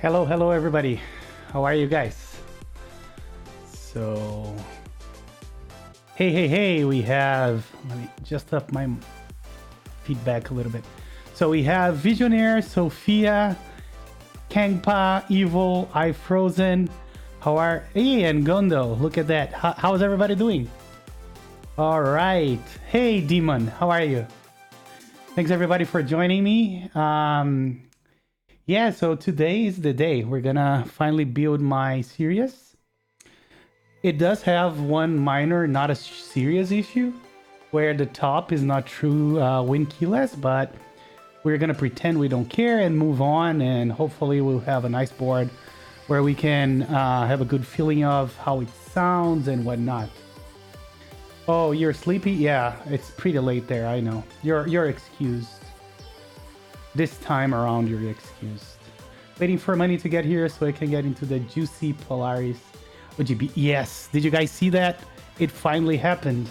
Hello everybody. How are you guys? So, hey, we have, let me just up my feedback a little bit. So we have Visionaire, Sophia, Kangpa, Evil, I Frozen. Hey, and Gondo, look at that. How's everybody doing? All right. Hey, Demon, how are you? Thanks everybody for joining me. Yeah, so today is the day we're gonna finally build my Sirius. It does have one minor, not a serious issue, where the top is not true wind keyless, but we're gonna pretend we don't care and move on, and hopefully we'll have a nice board where we can have a good feeling of how it sounds and whatnot. Oh, you're sleepy? Yeah, it's pretty late there, I know. You're excused. This time around, you're excused. Waiting for money to get here so I can get into the juicy Polaris OGB. Yes, did you guys see that? It finally happened.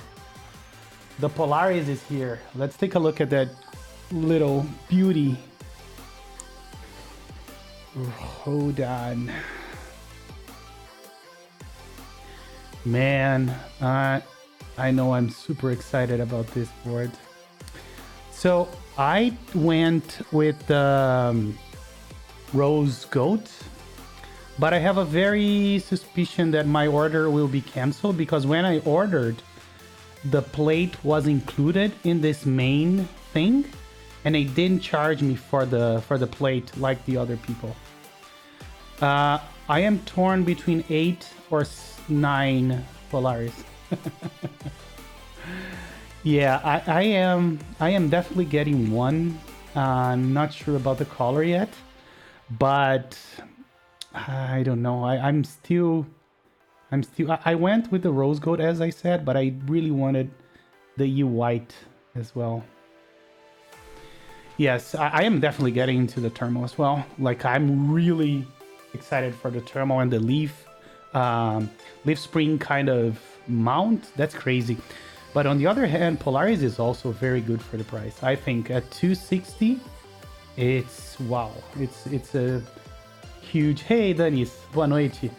The Polaris is here. Let's take a look at that little beauty. Hold on. Man, I know I'm super excited about this board. So I went with Rose Goat, but I have a very suspicion that my order will be canceled because when I ordered, the plate was included in this main thing, and they didn't charge me for the plate like the other people. I am torn between 8 or 9 Polaris. Yeah, I am definitely getting one. Not sure about the color yet, but I don't know. I went with the rose gold as I said, but I really wanted the white as well. Yes, I am definitely getting into the thermal as well. Like, I'm really excited for the thermal and the leaf spring kind of mount. That's crazy. But on the other hand, Polaris is also very good for the price. I think at 260, it's wow. It's a huge. Hey, Danis, boa noite,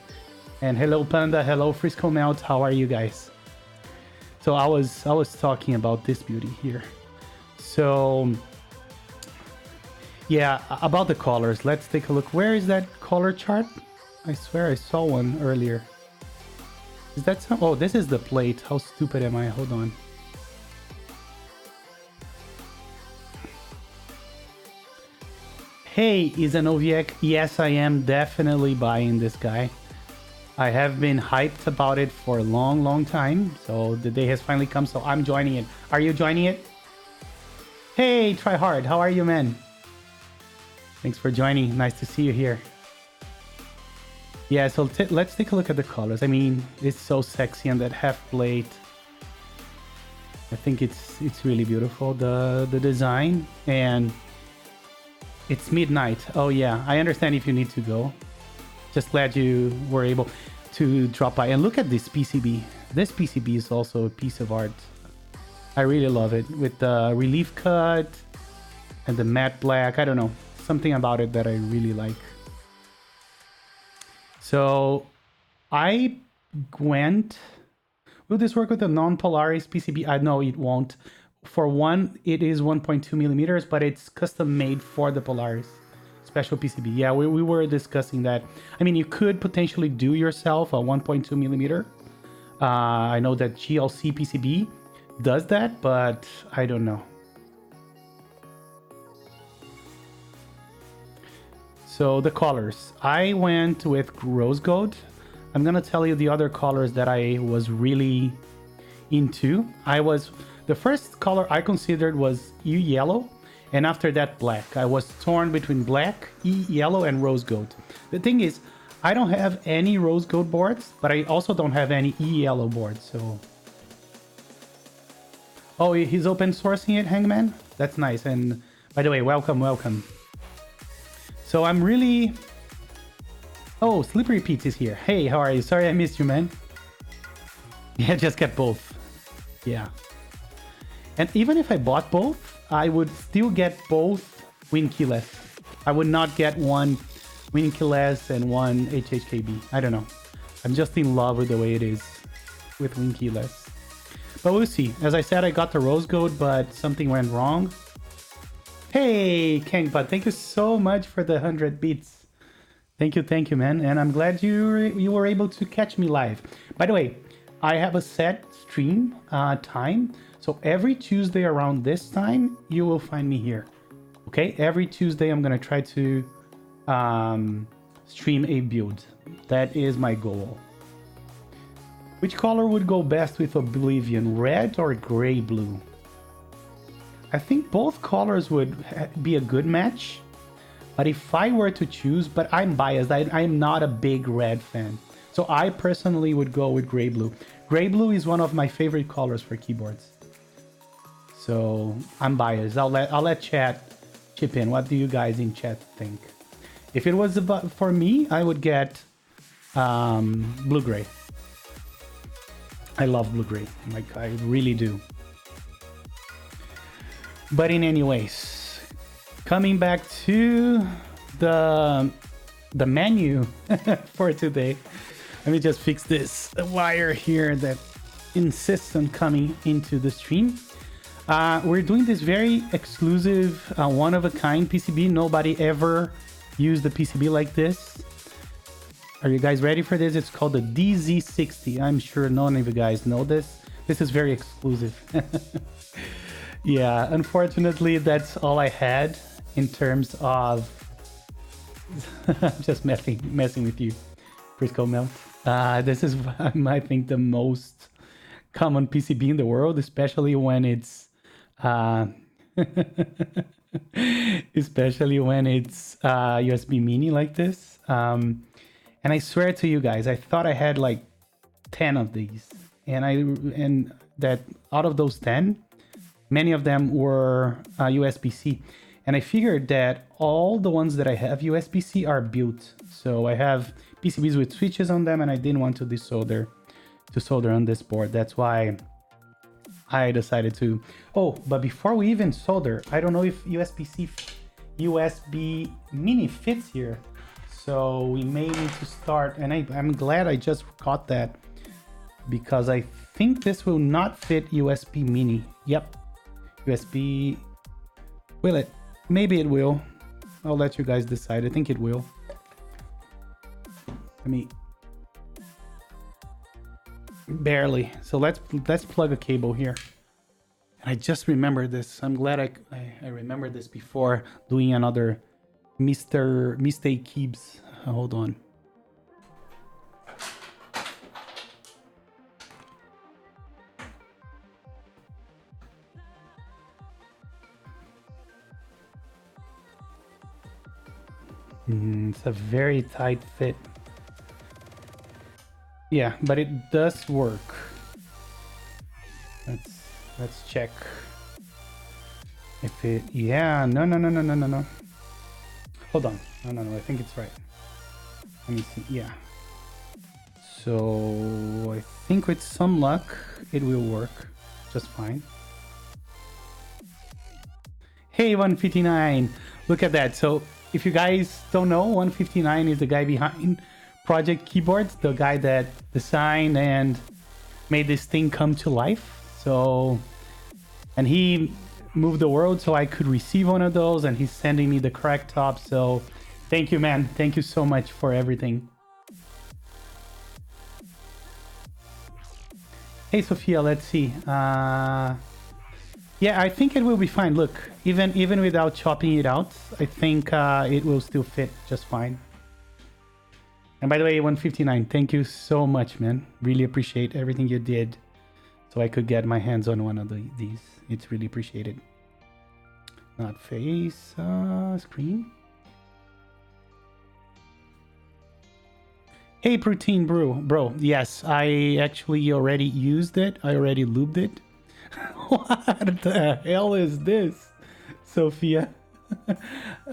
and hello Panda, hello Frisco Melt. How are you guys? So I was talking about this beauty here. So yeah, about the colors. Let's take a look. Where is that color chart? I swear I saw one earlier. Is that some? Oh, this is the plate. How stupid am I? Hold on. Hey, is an OVX? Yes, I am definitely buying this guy. I have been hyped about it for a long time. So the day has finally come. So I'm joining it. Are you joining it? Hey, try hard. How are you, man? Thanks for joining. Nice to see you here. Yeah, so let's take a look at the colors. I mean, it's so sexy on that half plate. I think it's really beautiful, the design, and it's midnight. Oh yeah, I understand if you need to go. Just glad you were able to drop by. And look at this PCB. This PCB is also a piece of art. I really love it with the relief cut and the matte black. I don't know, something about it that I really like. So I went, will this work with a non-Polaris PCB? I know it won't. For one, it is 1.2 millimeters, but it's custom made for the Polaris special PCB. Yeah, we were discussing that. I mean, you could potentially do yourself a 1.2 millimeter. I know that GLC PCB does that, but I don't know. So the colors, I went with rose gold. I'm gonna tell you the other colors that I was really into. The first color I considered was yellow, and after that black. I was torn between black, yellow, and rose gold. The thing is, I don't have any rose gold boards, but I also don't have any yellow boards. So, oh, he's open sourcing it, Hangman. That's nice. And by the way, welcome. So I'm really... Oh, Slippery Pete is here. Hey, how are you? Sorry I missed you, man. Yeah, just get both. Yeah. And even if I bought both, I would still get both wind keyless. I would not get one Winkeyless and one HHKB. I don't know. I'm just in love with the way it is with Winkeyless. But we'll see. As I said, I got the rose gold, but something went wrong. Hey, Kangpa, thank you so much for the 100 beats. Thank you, man. And I'm glad you were able to catch me live. By the way, I have a set stream time. So every Tuesday around this time, you will find me here. Okay? Every Tuesday, I'm going to try to stream a build. That is my goal. Which color would go best with Oblivion, red or gray blue? I think both colors would be a good match. But if I were to choose, but I'm biased, I'm not a big red fan. So I personally would go with gray blue. Gray blue is one of my favorite colors for keyboards. So I'm biased. I'll let chat chip in. What do you guys in chat think? If it was about for me, I would get blue gray. I love blue gray, like I really do. But in any ways, coming back to the menu for today, let me just fix this wire here that insists on coming into the stream. We're doing this very exclusive, one-of-a-kind PCB. Nobody ever used a PCB like this. Are you guys ready for this? It's called the DZ60. I'm sure none of you guys know this. This is very exclusive. Yeah, unfortunately, that's all I had in terms of... I'm just messing with you, Frisco Melt. This is, I think, the most common PCB in the world, especially when it's... especially when it's USB Mini like this. And I swear to you guys, I thought I had like 10 of these, and that out of those 10, many of them were USB-C. And I figured that all the ones that I have USB-C are built. So I have PCBs with switches on them, and I didn't want to desolder on this board. That's why I decided to. Oh, but before we even solder, I don't know if USB Mini fits here. So we may need to start, and I'm glad I just caught that, because I think this will not fit USB Mini. Yep, USB, will it? Maybe it will. I'll let you guys decide. I think it will. Let me, barely. So let's plug a cable here. And I just remembered this. I'm glad I remembered this before doing another Mistake Keeps. Hold on. It's a very tight fit. Yeah, but it does work. Let's check if it. Yeah, no. Hold on. No. I think it's right. Let me see. Yeah. So I think with some luck, it will work just fine. Hey, 159. Look at that. So if you guys don't know, 159 is the guy behind ProjectKeyboard, the guy that designed and made this thing come to life. So, and he moved the world so I could receive one of those, and he's sending me the correct top. So thank you, man. Thank you so much for everything. Hey, Sophia, let's see. Yeah, I think it will be fine. Look, even without chopping it out, I think it will still fit just fine. And by the way, 159, thank you so much, man. Really appreciate everything you did so I could get my hands on one of these. It's really appreciated. Not face, screen. Hey, Protein Bro. Yes, I actually already used it. I already lubed it. What the hell is this, Sophia?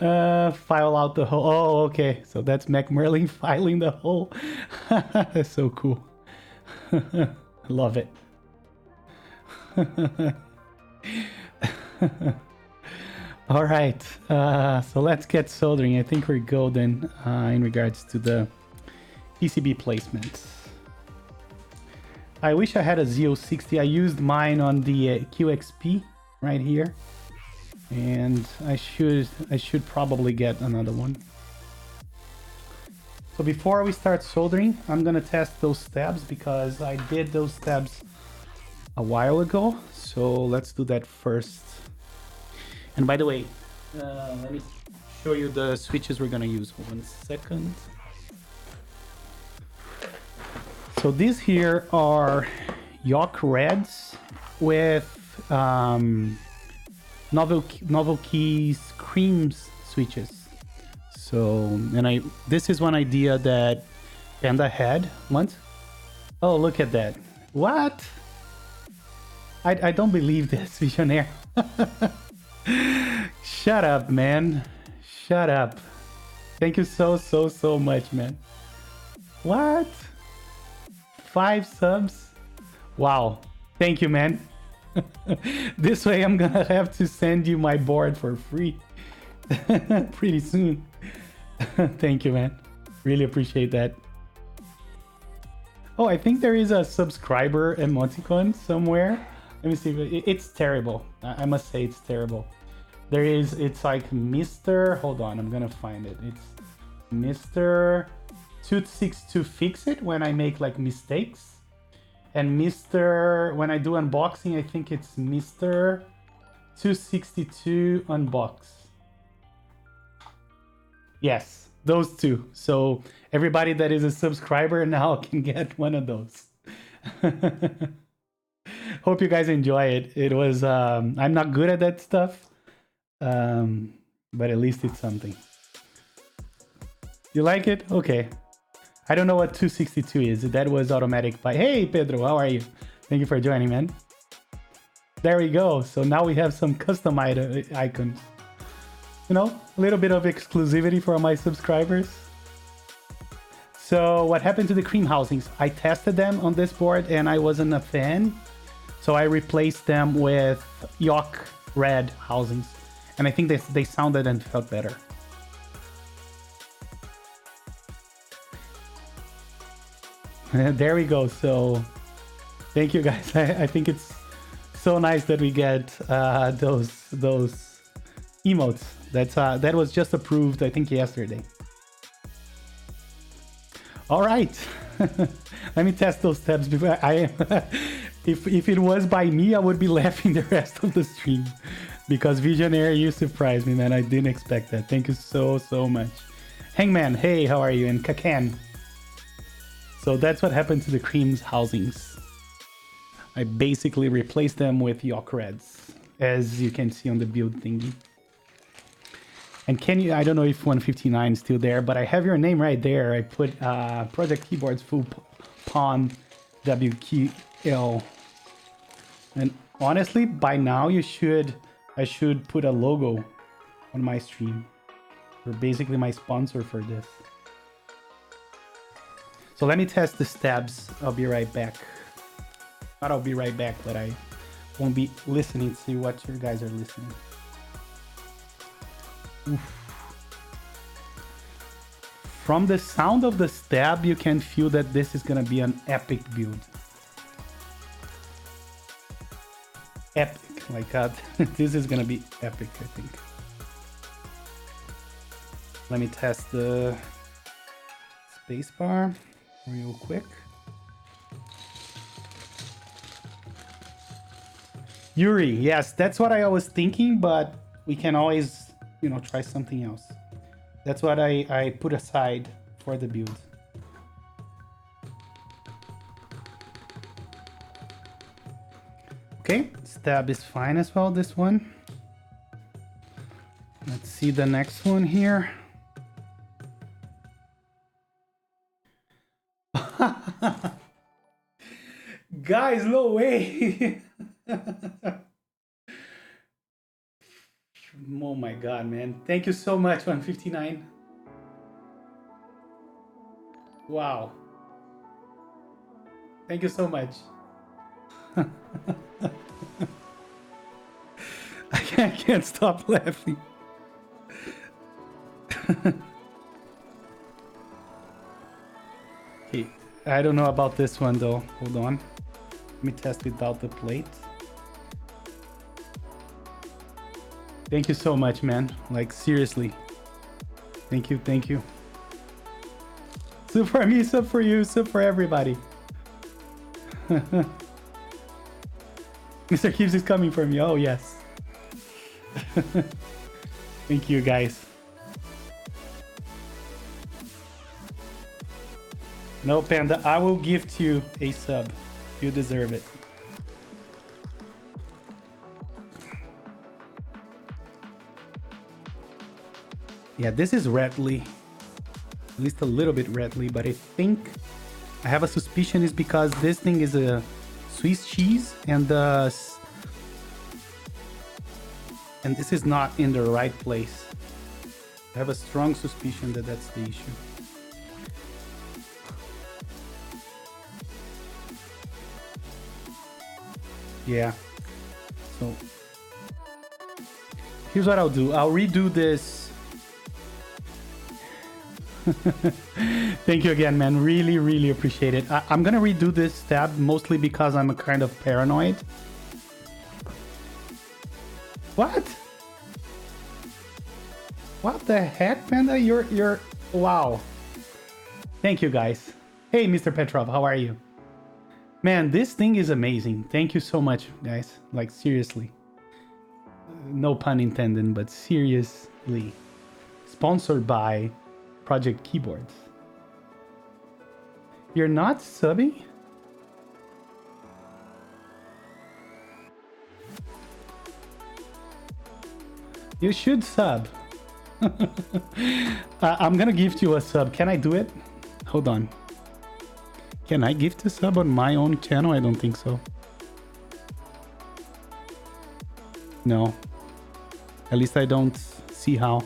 File out the hole. Oh, okay. So that's Mac Merlin filing the hole. That's so cool. Love it. All right, so let's get soldering. I think we're golden in regards to the PCB placements. I wish I had a Z060. I used mine on the QXP right here, and I should probably get another one. So before we start soldering, I'm gonna test those tabs because I did those tabs a while ago. So let's do that first. And by the way, let me show you the switches we're gonna use. 1 second. So these here are YOK reds with NovelKeys creams switches. So, and this is one idea that Panda had once. Oh, look at that. What? I don't believe this, Visionaire. Shut up, man. Shut up. Thank you so much, man. What? 5 subs? Wow. Thank you, man. This way I'm gonna have to send you my board for free pretty soon. Thank you, man. Really appreciate that. Oh, I think there is a subscriber emoticon somewhere. Let me see. It's terrible. I must say it's terrible. It's like Mr. Hold on, I'm gonna find it. It's Mr. 262 Fix It when I make like mistakes. And Mr. When I do unboxing, I think it's Mr. 262 Unbox. Yes, those two. So everybody that is a subscriber now can get one of those. Hope you guys enjoy it. It was, I'm not good at that stuff, but at least it's something. You like it? Okay. I don't know what 262 is. That was automatic by... Hey, Pedro, how are you? Thank you for joining, man. There we go. So now we have some custom icons. You know, a little bit of exclusivity for my subscribers. So what happened to the cream housings? I tested them on this board and I wasn't a fan. So I replaced them with YOK red housings. And I think they sounded and felt better. There we go. So thank you guys. I think it's so nice that we get those emotes. That was just approved, I think, yesterday. All right. Let me test those tabs before if it was by me, I would be laughing the rest of the stream because Visionary, you surprised me, man. I didn't expect that. Thank you so much. Hangman, hey, how are you? And Kakan. So that's what happened to the creams housings. I basically replaced them with YOK reds, as you can see on the build thingy. And I don't know if 159 is still there, but I have your name right there. I put ProjectKeyboard's full pawn WKL. And honestly, by now I should put a logo on my stream. You're basically my sponsor for this. So let me test the stabs. I'll be right back. Not I'll be right back, but I won't be listening to see what you guys are listening. Oof. From the sound of the stab, you can feel that this is gonna be an epic build. Epic, like this is gonna be epic, I think. Let me test the spacebar real quick. Yuri, yes, that's what I was thinking, but we can always, you know, try something else. That's what I put aside for the build. Okay, stab is fine as well, this one. Let's see the next one here. Guys, no way. Oh my god, man. Thank you so much, 159. Wow. Thank you so much. I I can't stop laughing. Okay, I don't know about this one though. Hold on. Let me test without the plate. Thank you so much, man. Like, seriously. Thank you, thank you. Sub for me, sub for you, sub for everybody. Mr. Keeps is coming for me. Oh, yes. Thank you, guys. No, Panda, I will gift you a sub. You deserve it. Yeah, this is rattly. At least a little bit rattly, but I think I have a suspicion is because this thing is a Swiss cheese and this is not in the right place. I have a strong suspicion that that's the issue. Yeah, so here's what I'll do. I'll redo this. Thank you again, man. Really, really appreciate it. I'm gonna redo this tab mostly because I'm a kind of paranoid. What? What the heck, Panda? You're wow. Thank you, guys. Hey, Mr. Petrov, how are you? Man, this thing is amazing. Thank you so much, guys. Like, seriously. No pun intended, but seriously. Sponsored by ProjectKeyboard. You're not subbing? You should sub. I'm gonna gift you a sub. Can I do it? Hold on. Can I gift a sub on my own channel? I don't think so. No. At least I don't see how.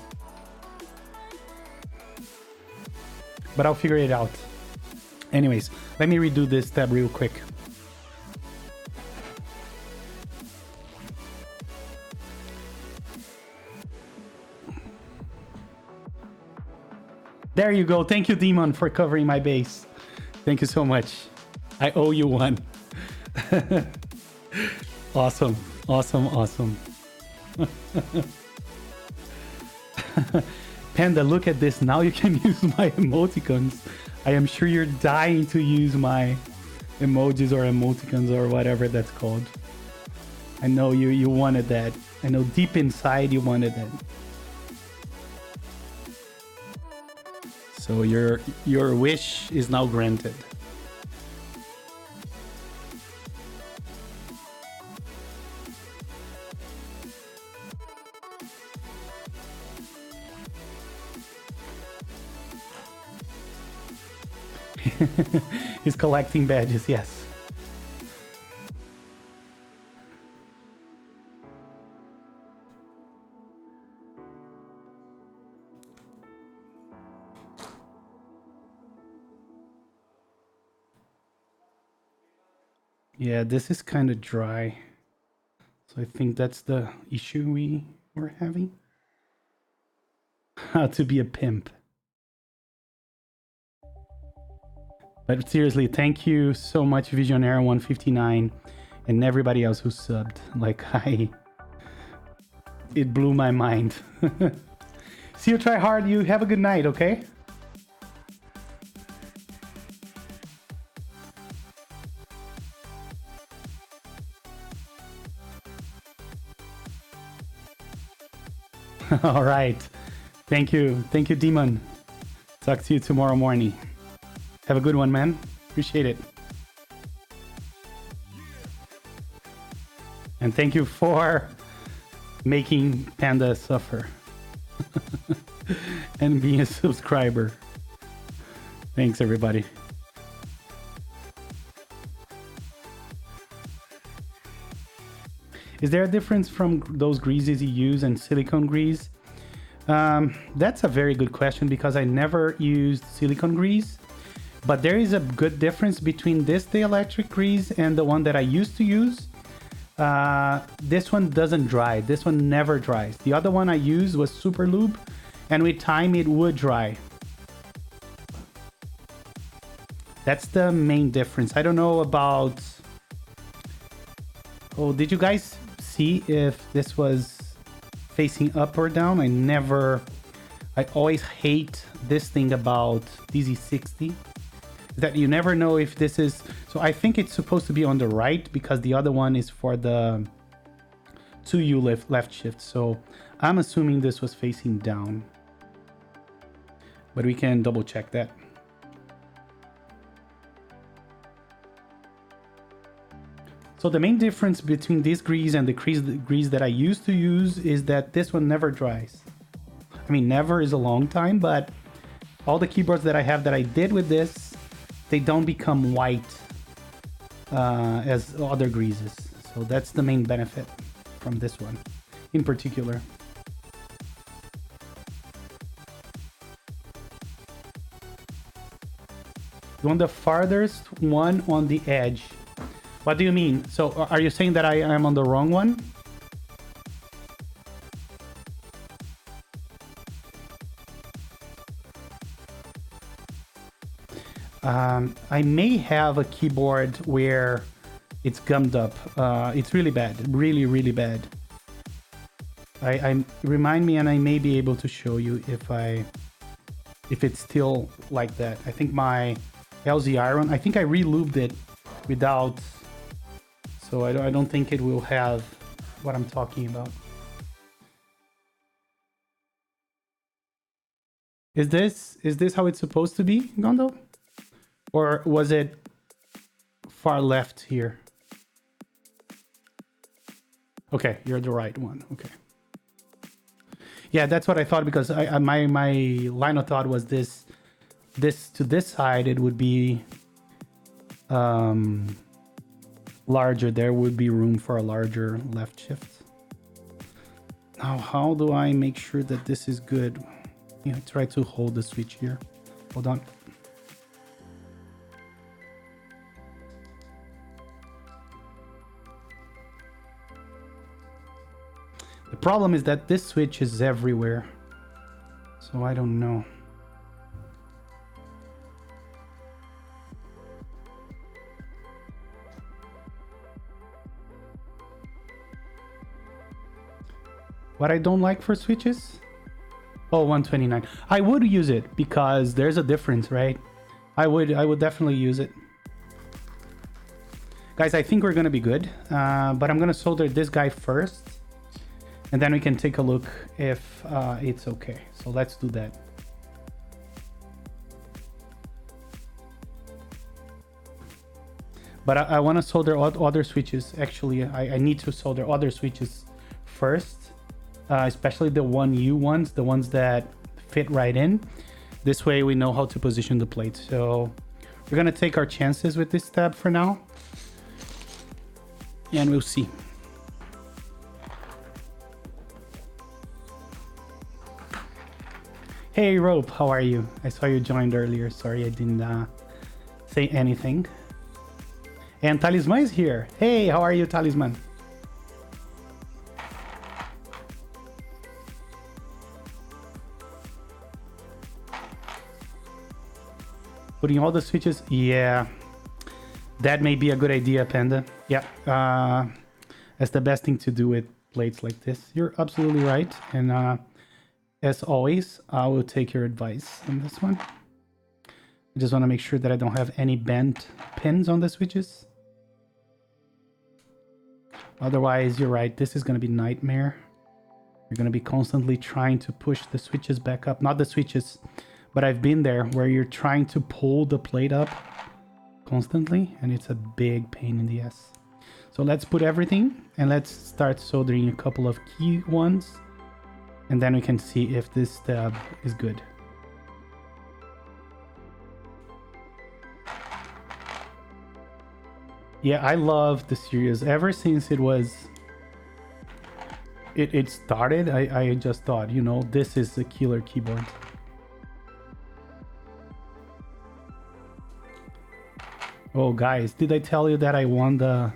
But I'll figure it out. Anyways, let me redo this tab real quick. There you go. Thank you, Demon, for covering my base. Thank you so much. I owe you one. Awesome. Awesome. Awesome. Panda, look at this. Now you can use my emoticons. I am sure you're dying to use my emojis or emoticons or whatever that's called. I know you wanted that. I know deep inside you wanted that. So your wish is now granted. He's collecting badges, yes. Yeah, this is kind of dry. So I think that's the issue we were having. How to be a pimp. But seriously, thank you so much, Visionaire159, and everybody else who subbed. Like, it blew my mind. See you, try hard. You have a good night, okay? All right. Thank you. Thank you, Demon. Talk to you tomorrow morning. Have a good one, man. Appreciate it. And thank you for making Panda suffer. And being a subscriber. Thanks, everybody. Is there a difference from those greases you use and silicone grease? That's a very good question because I never used silicone grease. But there is a good difference between this dielectric grease and the one that I used to use. This one doesn't dry. This one never dries. The other one I used was Super Lube, and with time it would dry. That's the main difference. I don't know about... Oh, did you guys see if this was facing up or down? I always hate this thing about DZ60, that you never know if this is... So I think it's supposed to be on the right because the other one is for the 2U left shift. So I'm assuming this was facing down, but we can double check that. So the main difference between this grease and the grease that I used to use is that this one never dries. I mean, never is a long time, but all the keyboards that I have that I did with this, they don't become white as other greases. So that's the main benefit from this one in particular. You want the farthest one on the edge. What do you mean? So are you saying that I am on the wrong one? I may have a keyboard where it's gummed up. It's really bad, really bad. I remind me, and I may be able to show you if it's still like that. I think my LZ Iron, I think I re-lubed it without, so I don't think it will have what I'm talking about. Is this how it's supposed to be, Gondo? Or was it far left here? Okay, you're the right one. Okay. Yeah, that's what I thought, because my line of thought was this to this side, it would be larger. There would be room for a larger left shift. Now, how do I make sure that this is good? Yeah, try to hold the switch here. Hold on. The problem is that this switch is everywhere, so I don't know. What I don't like for switches? Oh, 129. I would use it because there's a difference, right? I would definitely use it. Guys, I think we're gonna be good, but I'm gonna solder this guy first, and then we can take a look if it's okay. So let's do that. But I want to solder other switches. Actually, I need to solder other switches first, especially the 1U ones, the ones that fit right in. This way we know how to position the plate. So we're going to take our chances with this tab for now, and we'll see. Hey Rope, how are you? I saw you joined earlier. Sorry I didn't say anything. And Talisman is here. Hey, how are you, Talisman? Putting all the switches, yeah, that may be a good idea, Panda. Yeah, that's the best thing to do with plates like this. You're absolutely right, and as always, I will take your advice on this one. I just want to make sure that I don't have any bent pins on the switches. Otherwise, you're right, this is going to be nightmare. You're going to be constantly trying to push the switches back up. Not the switches, but I've been there where you're trying to pull the plate up constantly, and it's a big pain in the ass. So let's put everything, and let's start soldering a couple of key ones, and then we can see if this tab is good. Yeah, I love the Sirius. Ever since it started, I just thought, you know, this is a killer keyboard. Oh guys, did I tell you that I won the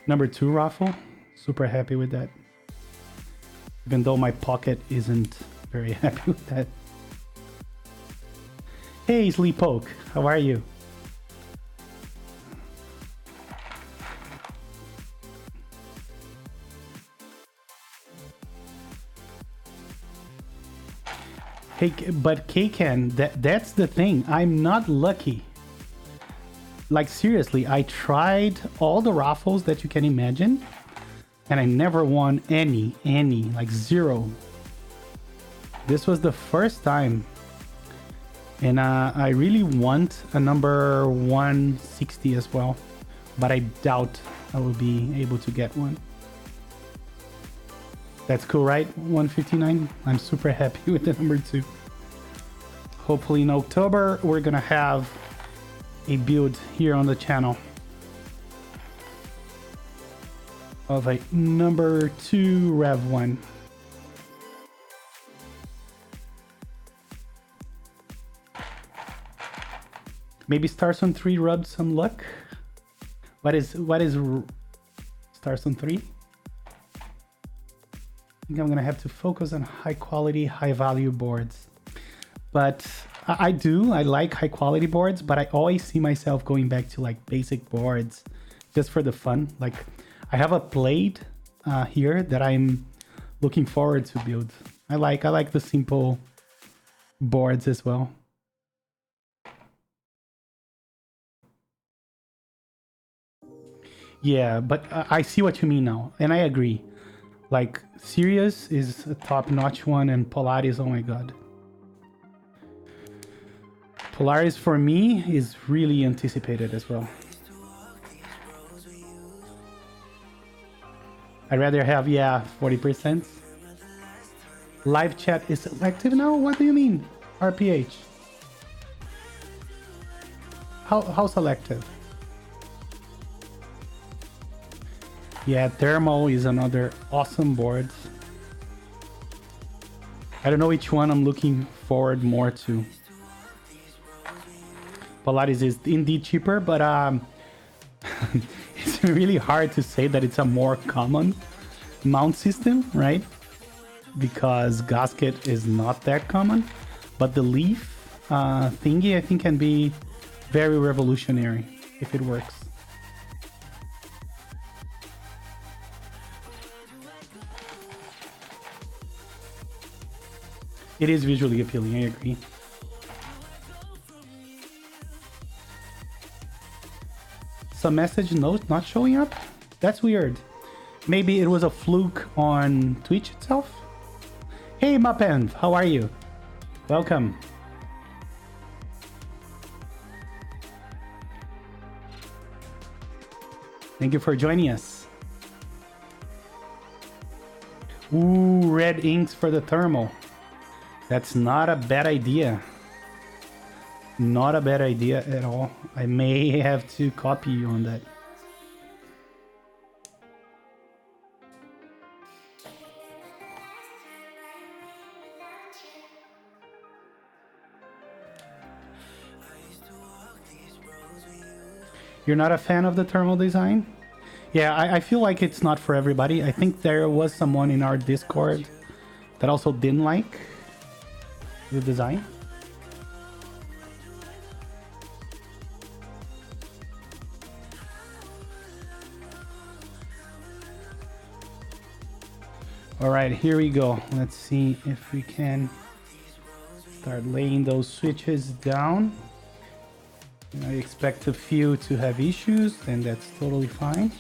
Number 2 raffle. Super happy with that. Even though my pocket isn't very happy with that. Hey, Sleepoke, how are you? Hey, but Kcan, that's the thing. I'm not lucky. Like seriously, I tried all the raffles that you can imagine, and I never won any, like 0. This was the first time, and I really want a number 160 as well, but I doubt I will be able to get one. That's cool, right? 159. I'm super happy with the number 2. Hopefully in October we're gonna have a build here on the channel of a number 2 Rev 1. Maybe Stars on 3 rubbed some luck. What is Stars on 3? I think I'm gonna have to focus on high quality, high value boards. But I like high quality boards, but I always see myself going back to like basic boards just for the fun. Like I have a plate here that I'm looking forward to build. I like the simple boards as well. Yeah, but I see what you mean now, and I agree. Like Sirius is a top-notch one, and Polaris, oh my god. Polaris for me is really anticipated as well. I'd rather have, yeah, 40%. Live chat is selective now? What do you mean? RPH. How selective? Yeah, Thermal is another awesome board. I don't know which one I'm looking forward more to. Polaris is indeed cheaper, but it's really hard to say that it's a more common mount system, right? Because gasket is not that common, but the leaf thingy I think can be very revolutionary if it works. It is visually appealing, I agree. Some message note not showing up? That's weird. Maybe it was a fluke on Twitch itself? Hey Mapenv, how are you? Welcome. Thank you for joining us. Ooh, red inks for the thermal. That's not a bad idea. Not a bad idea at all. I may have to copy you on that. You're not a fan of the thermal design? Yeah, I feel like it's not for everybody. I think there was someone in our Discord that also didn't like the design. All right, here we go. Let's see if we can start laying those switches down. I expect a few to have issues, and that's totally fine.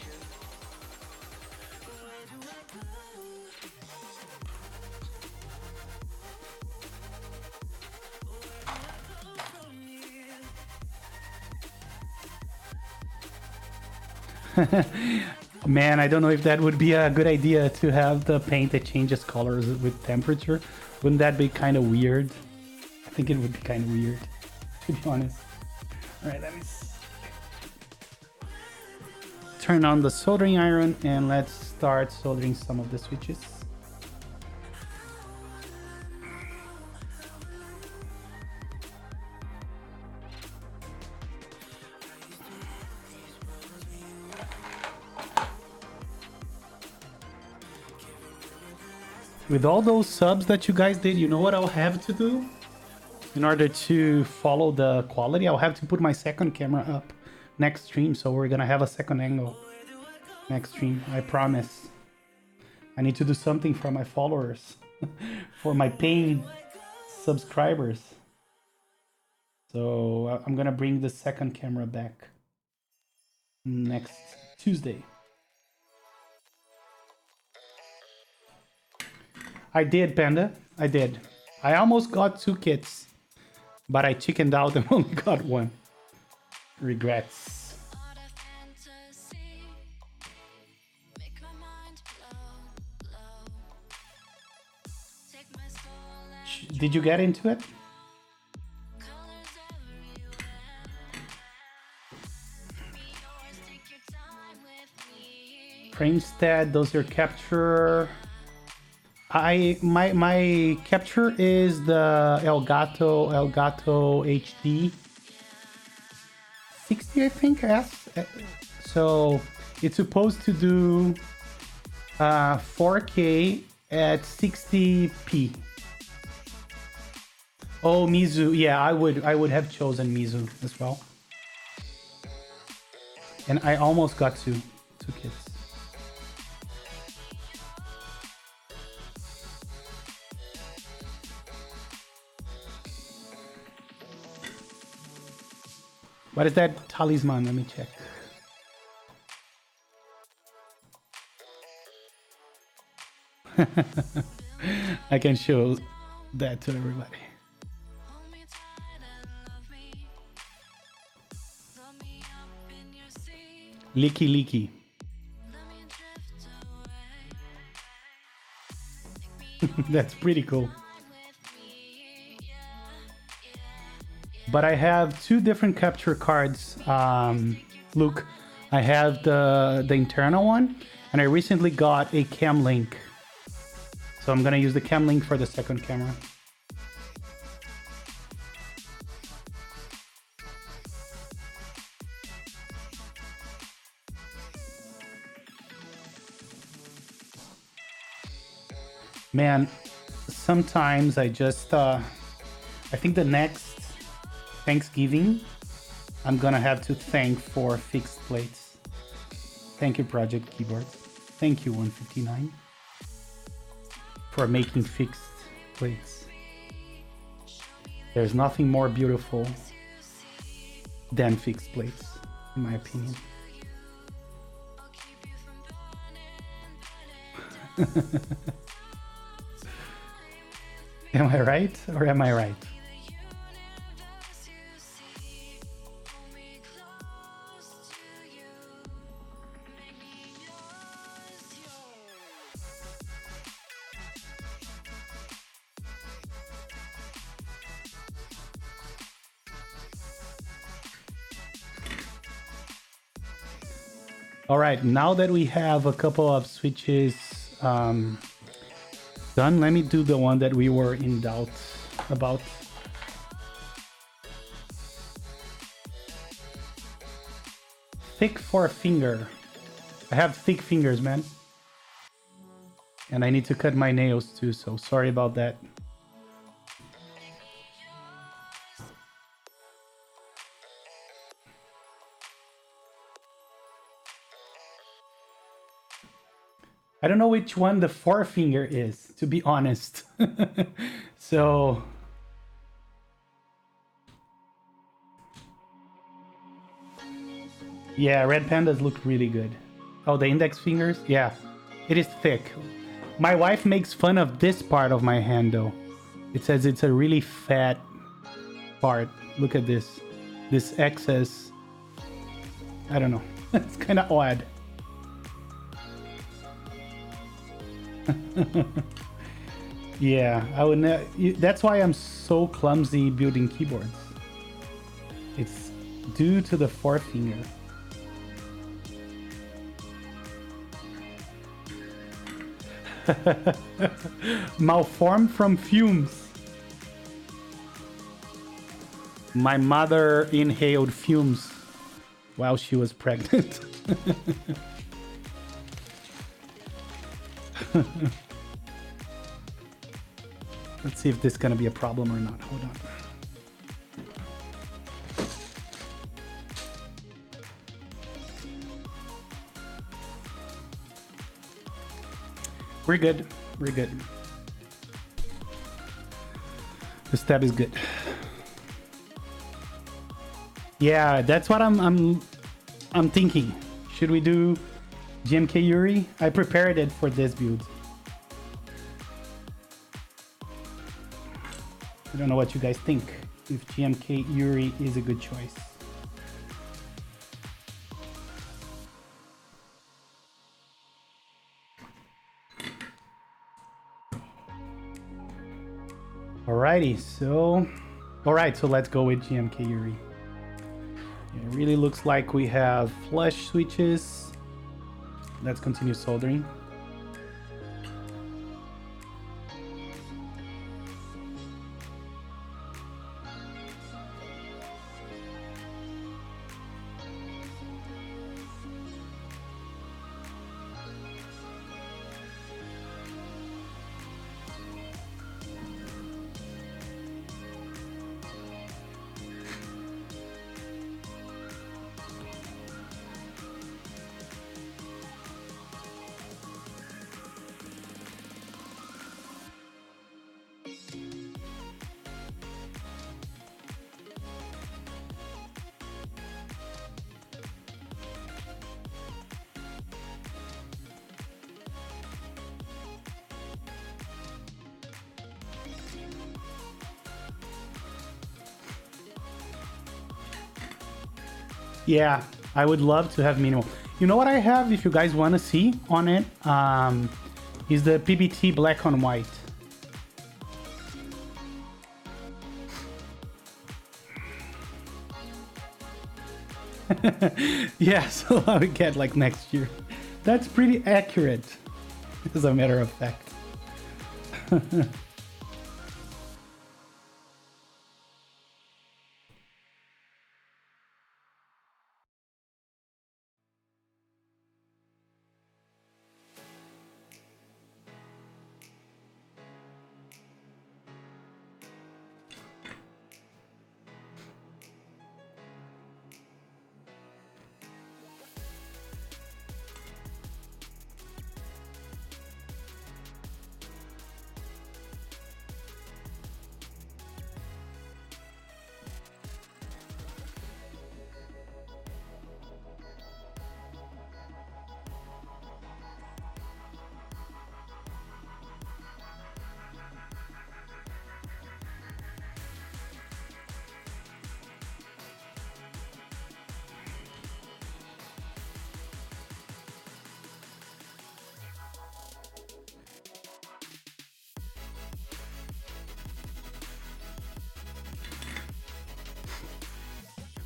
Man, I don't know if that would be a good idea to have the paint that changes colors with temperature. Wouldn't that be kind of weird? I think it would be kind of weird, to be honest. All right, let me turn on the soldering iron and let's start soldering some of the switches. With all those subs that you guys did, you know what I'll have to do? In order to follow the quality, I'll have to put my second camera up next stream. So we're gonna have a second angle next stream, I promise. I need to do something for my followers, for my paying subscribers. So I'm gonna bring the second camera back next Tuesday. I did, Panda. I did. I almost got 2 kits, but I chickened out and only got 1. Regrets. Did you get into it? Framestead, does your capture? My capture is the Elgato HD 60, I think. S. So it's supposed to do 4K at 60p. Oh, Mizu. Yeah, I would have chosen Mizu as well. And I almost got 2 kits. What is that talisman? Let me check. I can show that to everybody. Leaky leaky. That's pretty cool. But I have 2 different capture cards, Luke. I have the internal one, and I recently got a cam link. So I'm gonna use the cam link for the second camera. Man, sometimes I just, I think the next Thanksgiving, I'm gonna have to thank for fixed plates. Thank you, ProjectKeyboard. Thank you, 159, for making fixed plates. There's nothing more beautiful than fixed plates, in my opinion. Am I right or am I right? All right, now that we have a couple of switches done, let me do the one that we were in doubt about. Thick forefinger. I have thick fingers, man. And I need to cut my nails too, so sorry about that. I don't know which one the forefinger is, to be honest. So yeah, red pandas look really good. Oh, the index fingers? Yeah, it is thick. My wife makes fun of this part of my hand though. It says it's a really fat part. Look at this. This excess. I don't know. It's kind of odd. Yeah, I would. That's why I'm so clumsy building keyboards. It's due to the forefinger. Malformed from fumes. My mother inhaled fumes while she was pregnant. Let's see if this is gonna be a problem or not. Hold on. We're good. We're good. This tab is good. Yeah, that's what I'm thinking. Should we do GMK Yuri? I prepared it for this build. I don't know what you guys think, if GMK Yuri is a good choice. Alrighty, so let's go with GMK Yuri. It really looks like we have flush switches. Let's continue soldering. Yeah, I would love to have minimal. You know what I have, if you guys want to see on it, is the PBT black on white. Yeah, so I would get like next year. That's pretty accurate, as a matter of fact.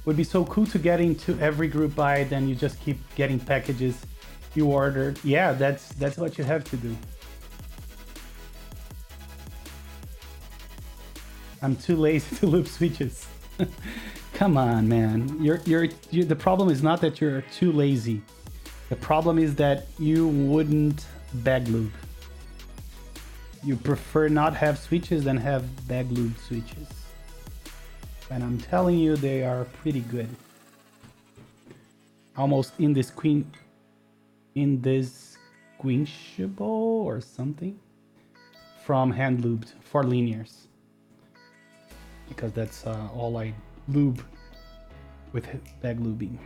Would be so cool to get into every group buy, then you just keep getting packages you ordered. Yeah, that's what you have to do. I'm too lazy to loop switches. Come on, man. The problem is not that you're too lazy. The problem is that you wouldn't bag loop. You prefer not have switches than have bag loop switches. And I'm telling you, they are pretty good. Almost indistinguishable or something from hand lubed for linears, because that's all I lube with bag lubing.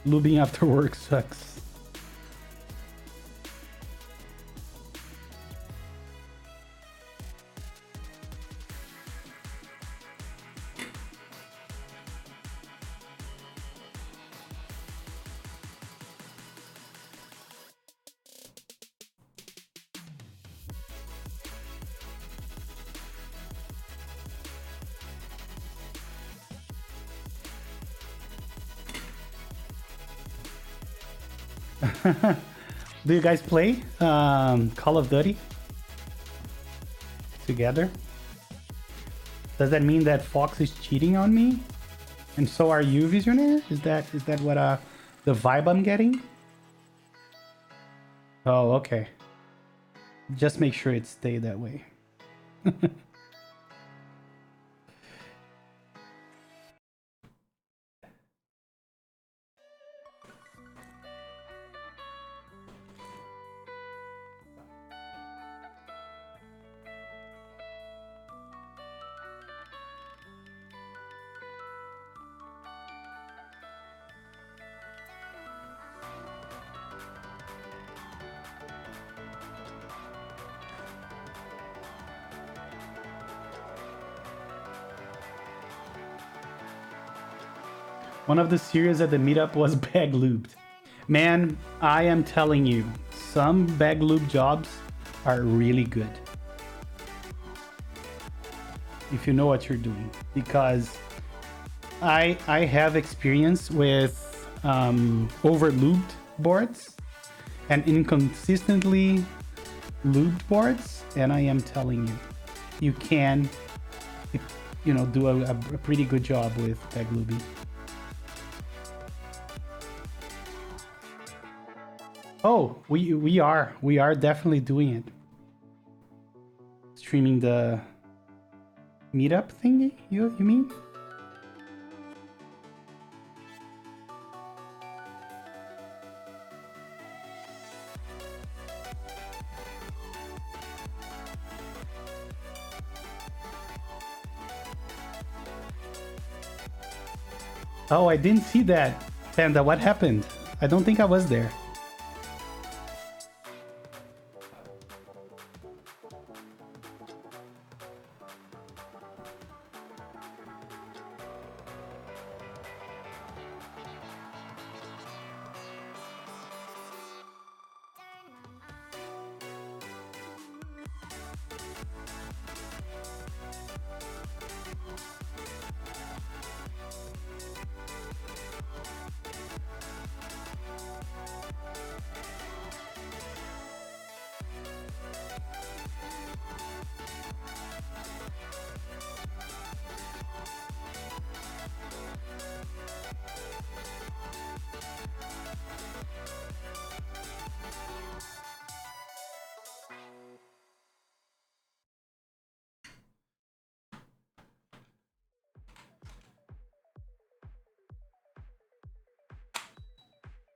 Lubing after work sucks. Do you guys play Call of Duty together? Does that mean that Fox is cheating on me? And so are you, Visionaire? Is that what the vibe I'm getting? Oh, okay. Just make sure it stay that way. One of the series at the meetup was bag lubed. Man, I am telling you, some bag lube jobs are really good. If you know what you're doing. Because I have experience with over lubed boards and inconsistently lubed boards, and I am telling you, you can, you know, do a pretty good job with bag lubing. Oh, we are definitely doing it. Streaming the meetup thingy, you mean? Oh, I didn't see that. Panda, what happened? I don't think I was there.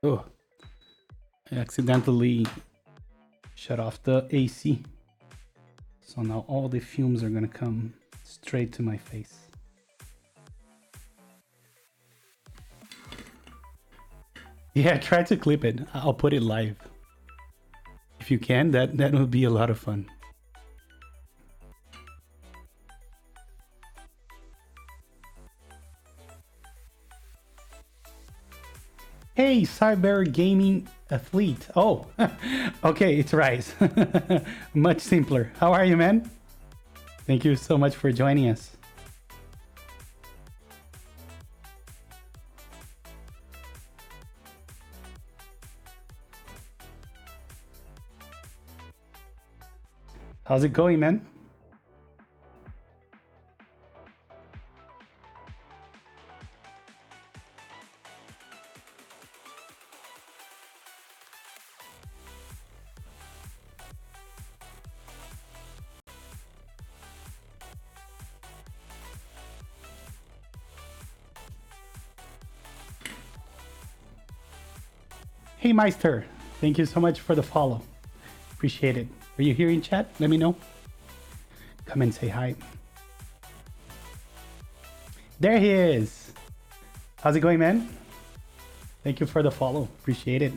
Oh, I accidentally shut off the AC. So now all the fumes are gonna come straight to my face. Yeah, try to clip it. I'll put it live. If you can, that would be a lot of fun. Hey, Cyber Gaming Athlete. Oh, okay, it's Rise. Much simpler. How are you, man? Thank you so much for joining us. How's it going, man? Hey Meister, thank you so much for the follow. Appreciate it. Are you here in chat? Let me know. Come and say hi. There he is. How's it going, man? Thank you for the follow. Appreciate it.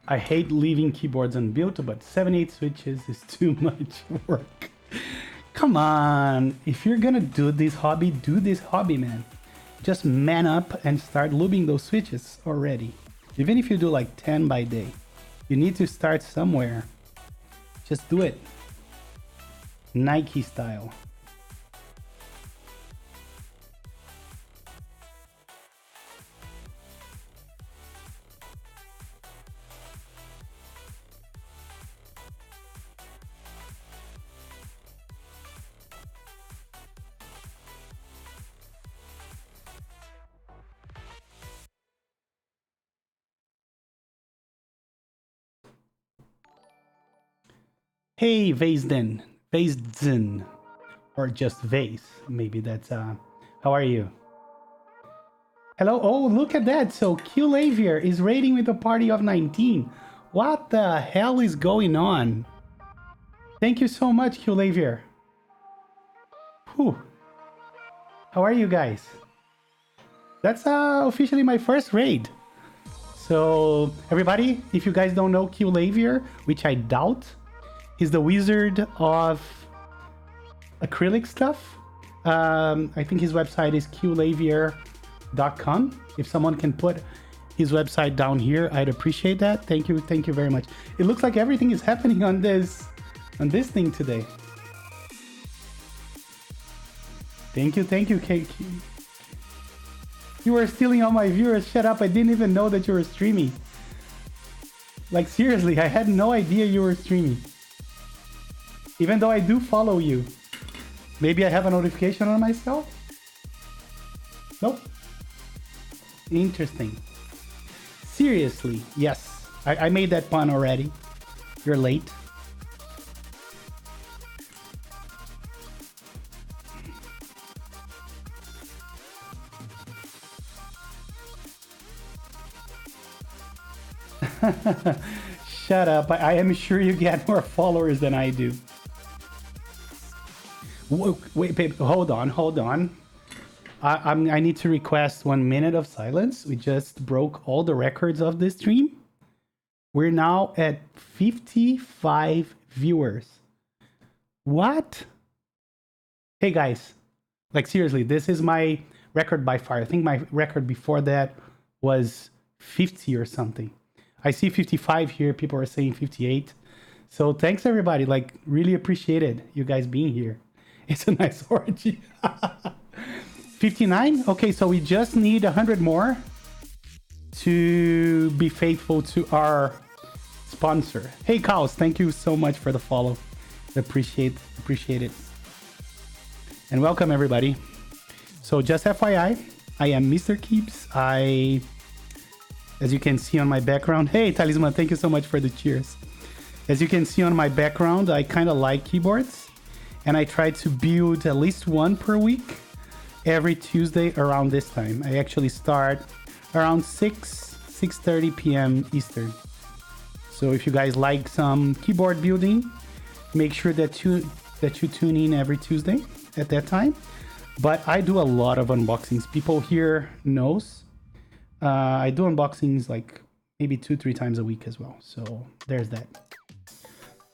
I hate leaving keyboards unbuilt, but 7/8 switches is too much work. Come on, if you're gonna do this hobby, man. Just man up and start lubing those switches already. Even if you do like 10 by day, you need to start somewhere. Just do it. Nike style. Hey, Vaisden, or just Vase. Maybe that's, how are you? Hello, oh, look at that. So Qlavier is raiding with a party of 19. What the hell is going on? Thank you so much, Qlavier. Whew. How are you guys? That's officially my first raid. So everybody, if you guys don't know Qlavier, which I doubt, he's the wizard of acrylic stuff. I think his website is qlavier.com. If someone can put his website down here, I'd appreciate that. Thank you very much. It looks like everything is happening on this thing today. Thank you, KQ. You were stealing all my viewers. Shut up, I didn't even know that you were streaming. Like seriously, I had no idea you were streaming. Even though I do follow you. Maybe I have a notification on myself? Nope. Interesting. Seriously, yes. I made that pun already. You're late. Shut up. I am sure you get more followers than I do. Wait, babe, hold on. I need to request 1 minute of silence. We just broke all the records of this stream. We're now at 55 viewers. What? Hey guys, like seriously, this is my record by far. I think my record before that was 50 or something. I see 55 here. People are saying 58. So thanks everybody. Like really appreciated you guys being here. It's a nice orgy. 59? Okay, so we just need 100 more to be faithful to our sponsor. Hey Kaos, thank you so much for the follow. Appreciate it. And welcome everybody. So just FYI, I am Mr. Keeps. As you can see on my background, hey Talisman, thank you so much for the cheers. As you can see on my background, I kind of like keyboards and I try to build at least one per week every Tuesday around this time. I actually start around 6:30 p.m. Eastern. So if you guys like some keyboard building, make sure that you tune in every Tuesday at that time. But I do a lot of unboxings. People here knows. I do unboxings like maybe 2-3 times a week as well. So there's that.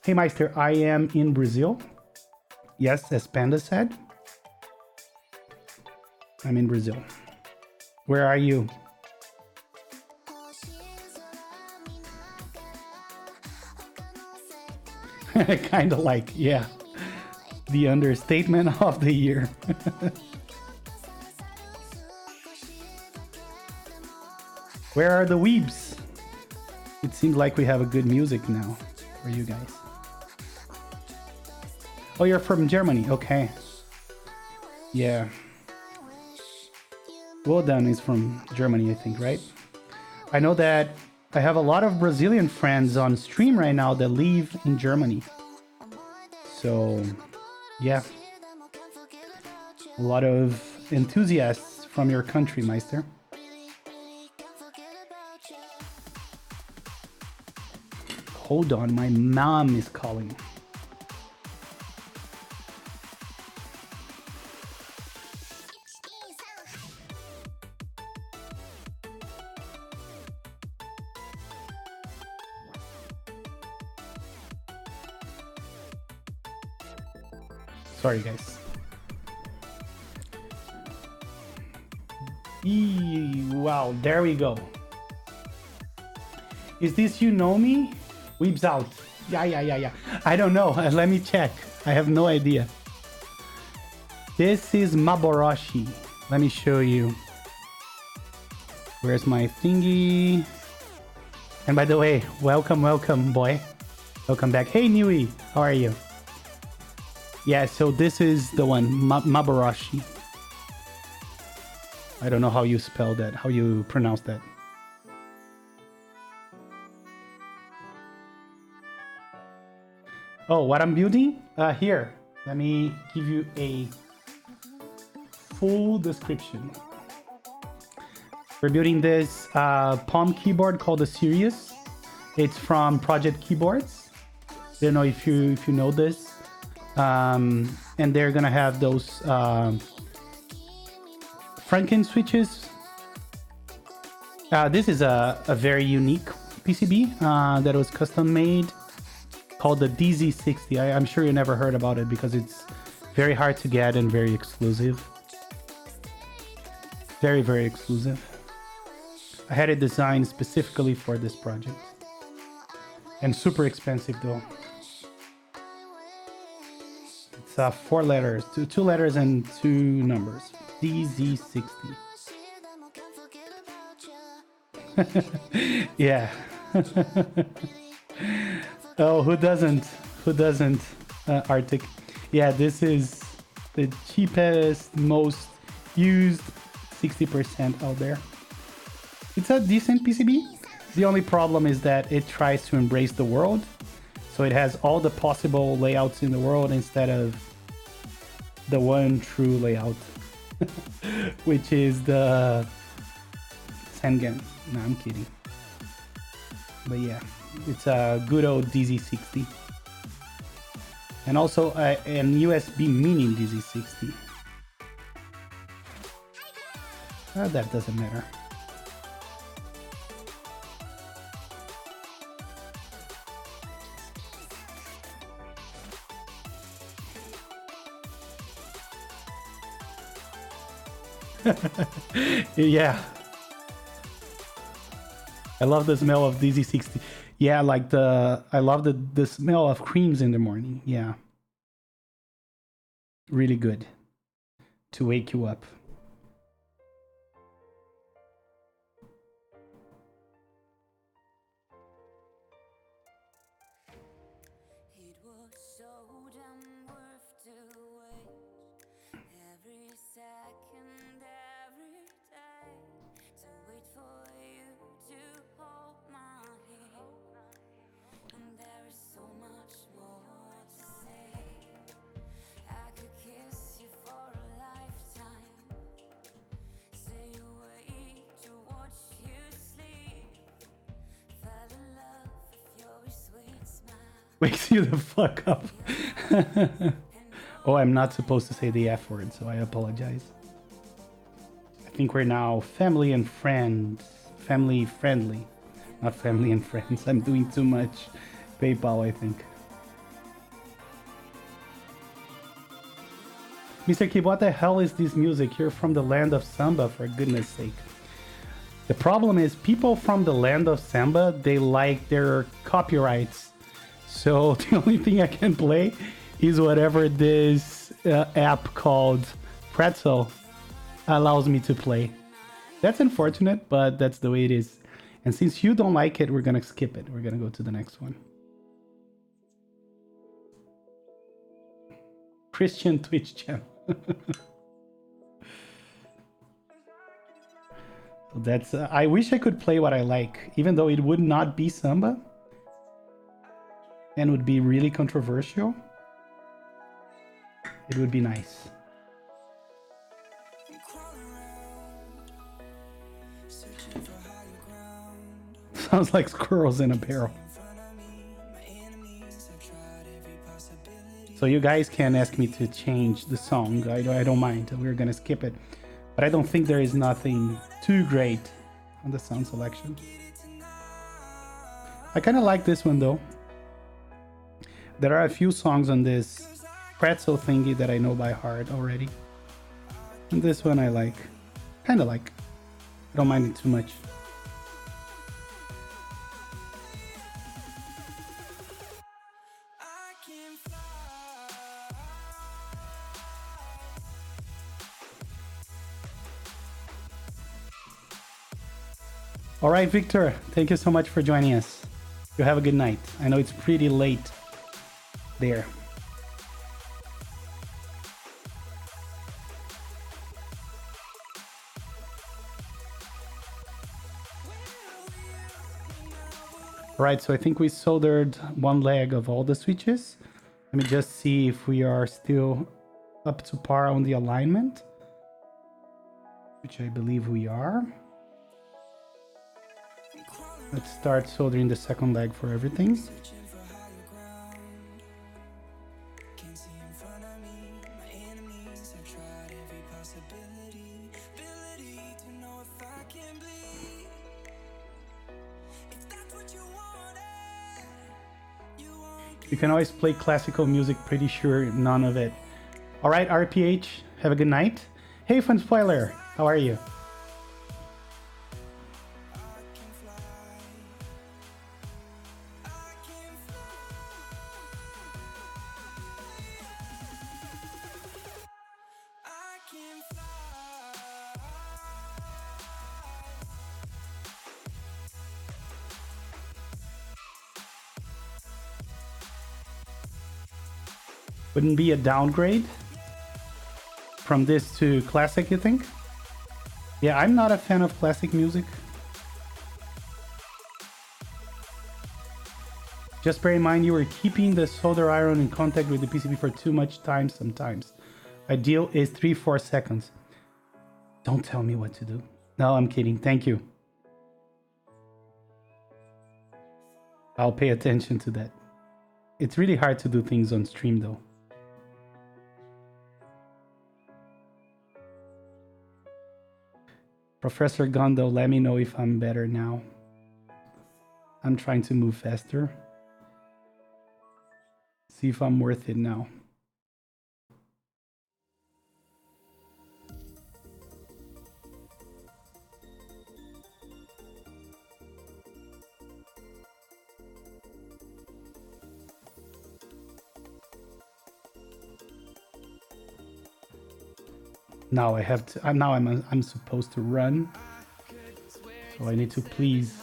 Hey Meister, I am in Brazil. Yes, as Panda said. I'm in Brazil. Where are you? Kind of like, yeah. The understatement of the year. Where are the weebs? It seems like we have a good music now for you guys. Oh, you're from Germany. Okay. Yeah. Well done is from Germany, I think, right? I know that I have a lot of Brazilian friends on stream right now that live in Germany. So, yeah. A lot of enthusiasts from your country, Meister. Hold on, my mom is calling. Sorry, guys. Wow, there we go. Is this You Know Me? Weeps out. Yeah. I don't know. Let me check. I have no idea. This is Maboroshi. Let me show you. Where's my thingy? And by the way, welcome, boy. Welcome back. Hey, Nui. How are you? Yeah, so this is the one, Maboroshi. I don't know how you spell that, how you pronounce that. Oh, what I'm building? Here, let me give you a full description. We're building this palm keyboard called the Sirius. It's from ProjectKeyboards. I don't know if you know this. And they're gonna have those Franken switches. This is a very unique PCB that was custom made, called the DZ60. I'm sure you never heard about it because it's very hard to get and very exclusive. Very, very exclusive. I had it designed specifically for this project. And super expensive though. It's 4 letters, two letters and 2 numbers. DZ60. Yeah. Oh, who doesn't? Arctic. Yeah, this is the cheapest, most used 60% out there. It's a decent PCB. The only problem is that it tries to embrace the world. So it has all the possible layouts in the world instead of the one true layout, which is the Sengen. No, I'm kidding. But yeah, it's a good old DZ60. And also an USB mini DZ60. That doesn't matter. Yeah, I love the smell of DZ60. Yeah, like I love the smell of creams in the morning. Yeah, really good to wake you up. Wakes you the fuck up. Oh, I'm not supposed to say the F word, so I apologize. I think we're now family and friends. Family friendly. Not family and friends. I'm doing too much PayPal, I think. Mr. Keep, what the hell is this music? You're from the land of samba, for goodness sake. The problem is people from the land of samba, they like their copyrights. So the only thing I can play is whatever this app called Pretzel allows me to play. That's unfortunate, but that's the way it is. And since you don't like it, we're gonna skip it. We're gonna go to the next one. Christian Twitch channel. So that's I wish I could play what I like, even though it would not be samba and would be really controversial. It would be nice. Sounds like squirrels in a barrel. So you guys can ask me to change the song. I don't mind. We're gonna skip it. But I don't think there is nothing too great on the sound selection. I kind of like this one though. There are a few songs on this pretzel thingy that I know by heart already. And this one I like, kind of like. I don't mind it too much. All right, Victor, thank you so much for joining us. You have a good night. I know it's pretty late there. All right, so I think we soldered one leg of all the switches. Let me just see if we are still up to par on the alignment, which I believe we are. Let's start soldering the second leg for everything. You can always play classical music, pretty sure none of it. All right, RPH, have a good night. Hey, Fun Spoiler, how are you? Wouldn't be a downgrade from this to classic, you think? Yeah, I'm not a fan of classic music. Just bear in mind you are keeping the solder iron in contact with the PCB for too much time sometimes. Ideal is 3-4 seconds. Don't tell me what to do. No, I'm kidding. Thank you. I'll pay attention to that. It's really hard to do things on stream though. Professor Gondo, let me know if I'm better now. I'm trying to move faster. See if I'm worth it now. Now I have to. Now I'm supposed to run. So I need to please.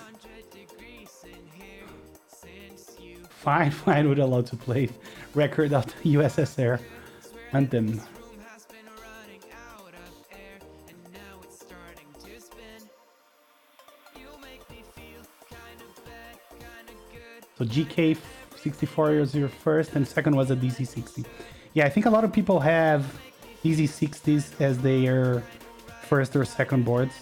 Fine, fine. Would allow to play record of the USSR anthem. So GK64 was your first, and second was a DC60. Yeah, I think a lot of people have DC60s as their first or second boards.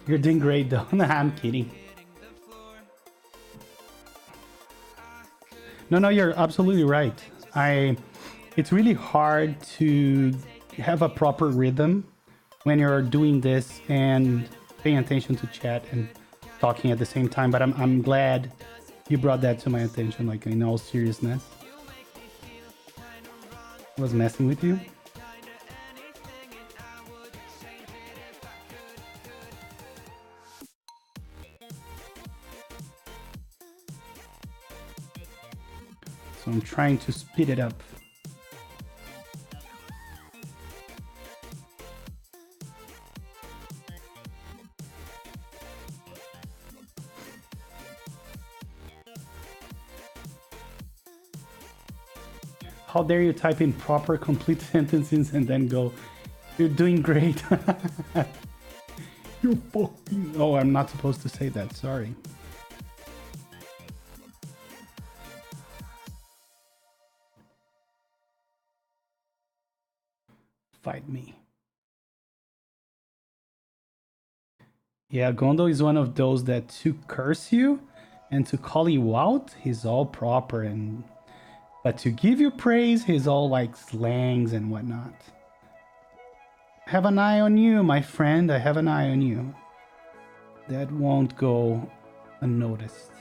You're doing great though. Nah, I'm kidding. No, you're absolutely right. It's really hard to have a proper rhythm when you're doing this and paying attention to chat and talking at the same time. But I'm glad you brought that to my attention, like in all seriousness. I was messing with you. So I'm trying to speed it up. How dare you type in proper complete sentences and then go, you're doing great. You're fucking... Oh, I'm not supposed to say that, sorry. Fight me. Yeah, Gondo is one of those that to curse you and to call you out, he's all proper, and but to give you praise, he's all like slangs and whatnot. Have an eye on you, my friend. I have an eye on you. That won't go unnoticed.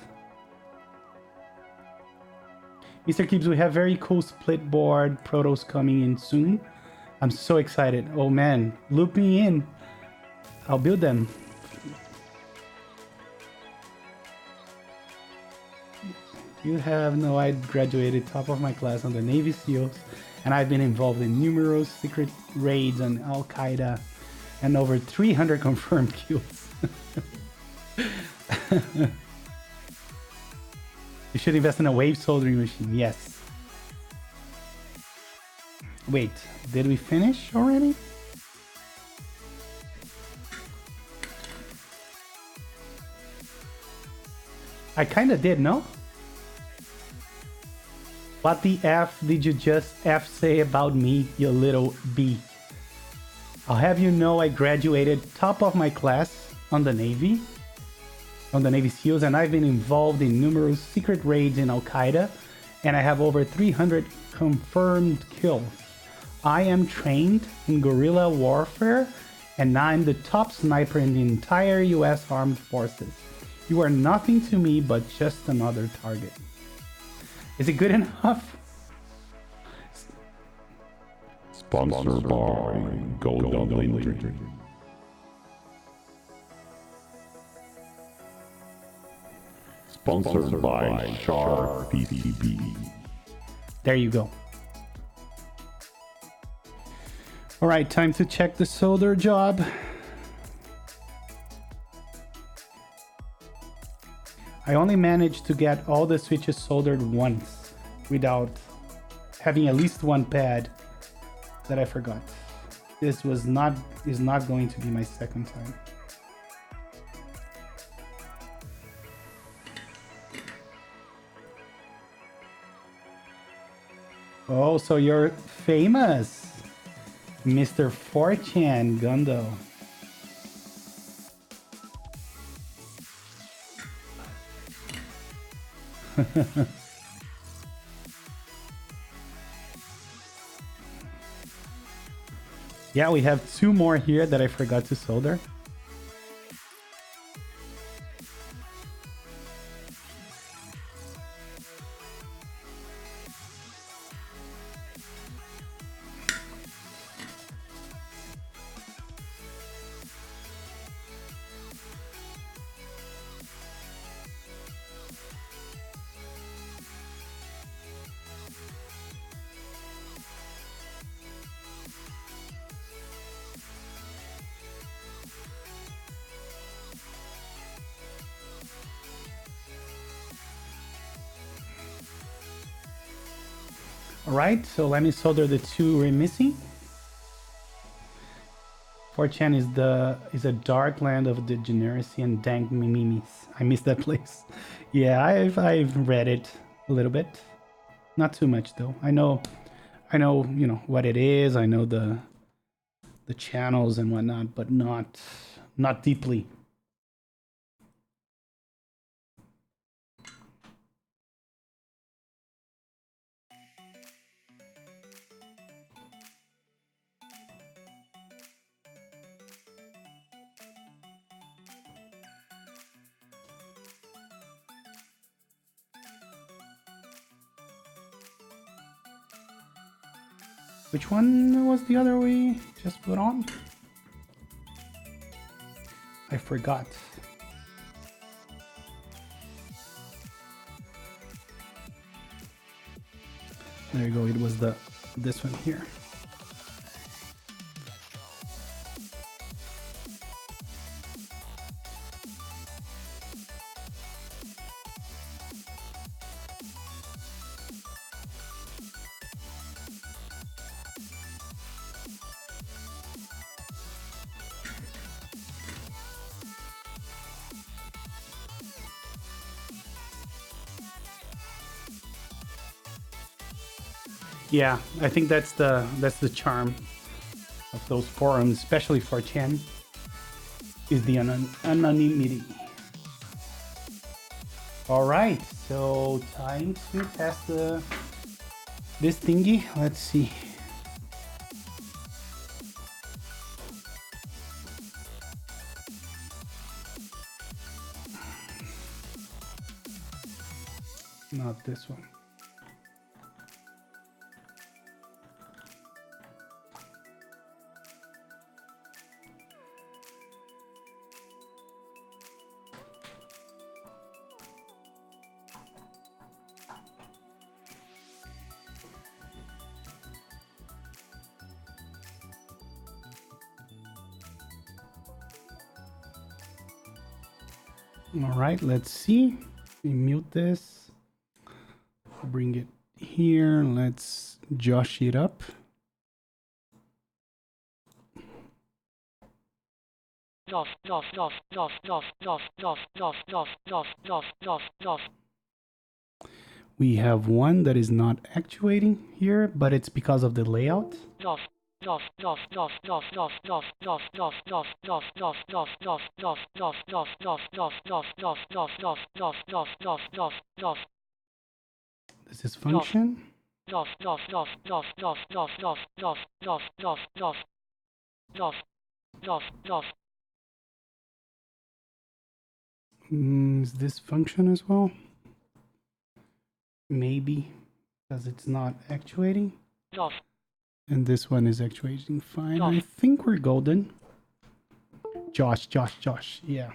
Mr. Keeps, we have very cool split board protos coming in soon. I'm so excited. Oh man, loop me in. I'll build them. You have no, I graduated top of my class on the Navy SEALs, and I've been involved in numerous secret raids on Al Qaeda and over 300 confirmed kills. You should invest in a wave soldering machine. Yes. Wait, did we finish already? I kind of did, no? What the F did you just F say about me, you little B? I'll have you know I graduated top of my class on the Navy SEALs, and I've been involved in numerous secret raids in Al Qaeda, and I have over 300 confirmed kills. I am trained in guerrilla warfare, and I'm the top sniper in the entire US Armed Forces. You are nothing to me but just another target. Is it good enough? Sponsored by Gold Link. Sponsored by Sharp PCB. There you go. All right, time to check the solder job. I only managed to get all the switches soldered once without having at least one pad that I forgot. This is not going to be my second time. Oh, so you're famous, Mr. 4chan Gundo. Yeah, we have two more here that I forgot to solder. All right, so let me solder the two we're missing. 4chan is a dark land of degeneracy and dank mimes. I miss that place. Yeah, I've read it a little bit, not too much though. I know, you know what it is. I know the channels and whatnot, but not deeply. Which one was the other we just put on? I forgot. There you go. It was this one here. Yeah, I think that's the charm of those forums, especially for Chen, is the anonymity. All right, so time to test this thingy. Let's see. Not this one. All right, let's see. We mute this. Bring it here. Let's Josh it up. We have one that is not actuating here, but it's because of the layout. Does this function? Is this function as well? Maybe, because it's not actuating. And this one is actuating fine. I think we're golden. Josh, yeah.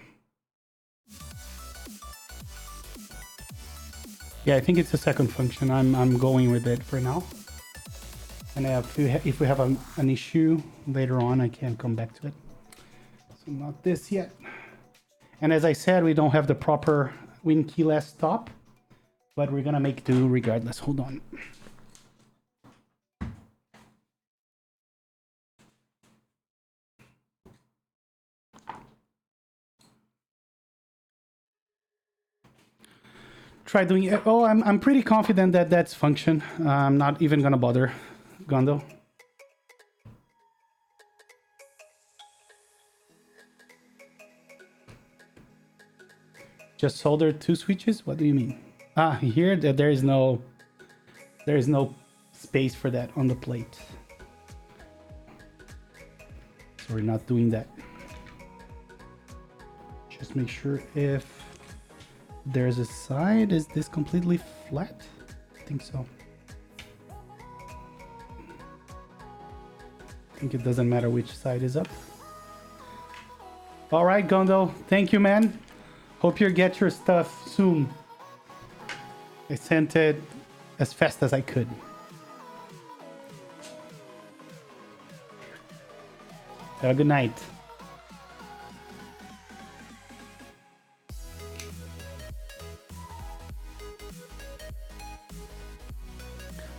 Yeah, I think it's the second function. I'm going with it for now. And if we have an issue later on, I can come back to it. So not this yet. And as I said, we don't have the proper win keyless stop, but we're gonna make do regardless. Hold on. Try doing it. Oh, I'm pretty confident that that's function. I'm not even gonna bother, Gondo. Just solder 2 switches? What do you mean? Ah, here there is no space for that on the plate. So we're not doing that. Just make sure if there's a side, is this completely flat? I think so. I think it doesn't matter which side is up. All right, Gondo, thank you, man. Hope you get your stuff soon. I sent it as fast as I could. Have a good night.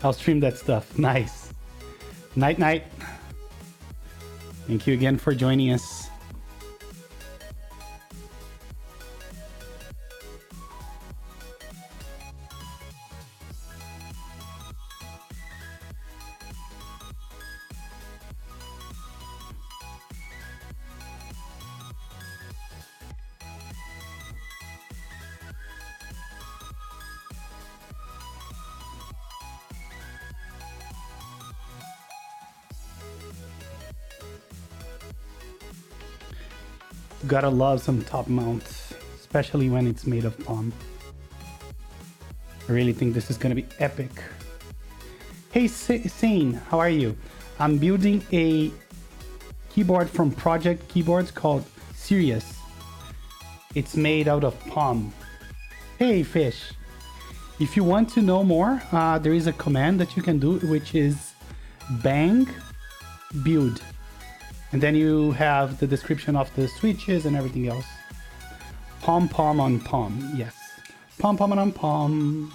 I'll stream that stuff. Nice. Night, night. Thank you again for joining us. Gotta love some top mount, especially when it's made of palm. I really think this is gonna be epic. Hey Sane, how are you? I'm building a keyboard from ProjectKeyboard called Sirius. It's made out of palm. Hey Fish, if you want to know more, there is a command that you can do, which is bang build. And then you have the description of the switches and everything else. Palm, palm on palm. Yes. Palm, palm on palm.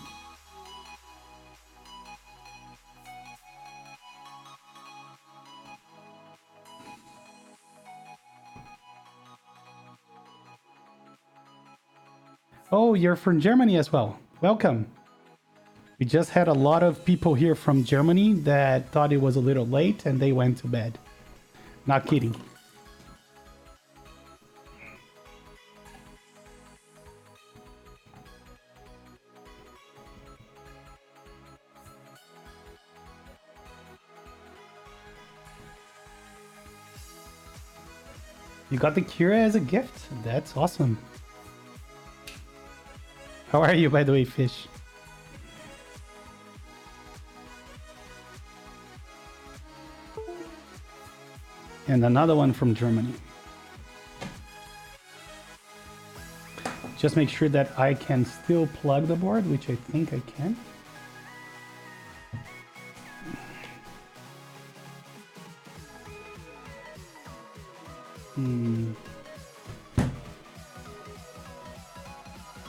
Oh, you're from Germany as well. Welcome. We just had a lot of people here from Germany that thought it was a little late and they went to bed. Not kidding. You got the Kira as a gift? That's awesome. How are you, by the way, Fish? And another one from Germany. Just make sure that I can still plug the board, which I think I can.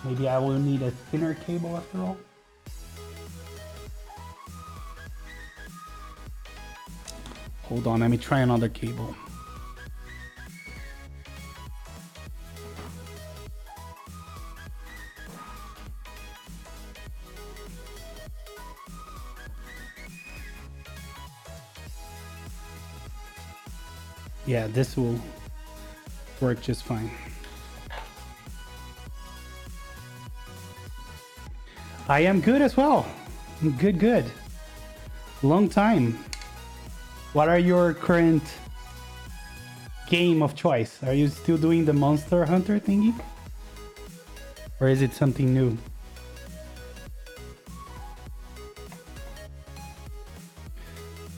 Maybe I will need a thinner cable after all. Hold on, let me try another cable. Yeah, this will work just fine. I am good as well. Good. Long time. What are your current game of choice? Are you still doing the Monster Hunter thingy? Or is it something new?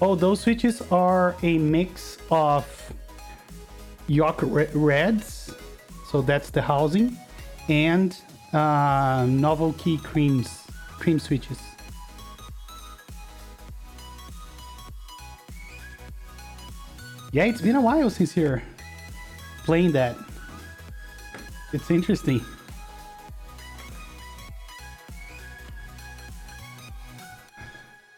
Oh, those switches are a mix of YOK reds, so that's the housing, and NovelKey cream switches. Yeah, it's been a while since you're playing that. It's interesting.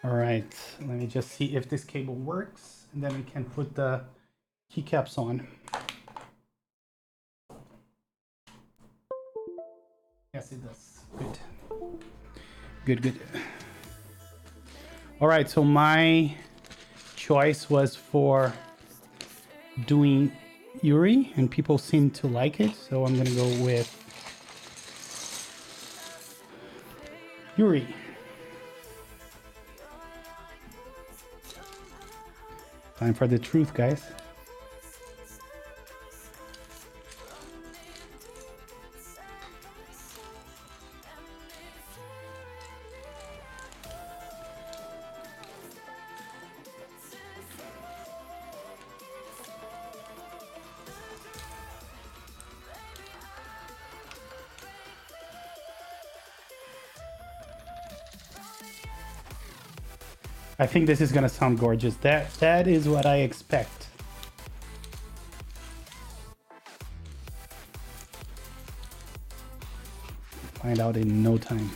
All right, let me just see if this cable works, and then we can put the keycaps on. Yes, it does. Good. All right, so my choice was for doing Yuri, and people seem to like it, so I'm gonna go with Yuri. Time for the truth, guys. I think this is gonna sound gorgeous. That is what I expect. Find out in no time.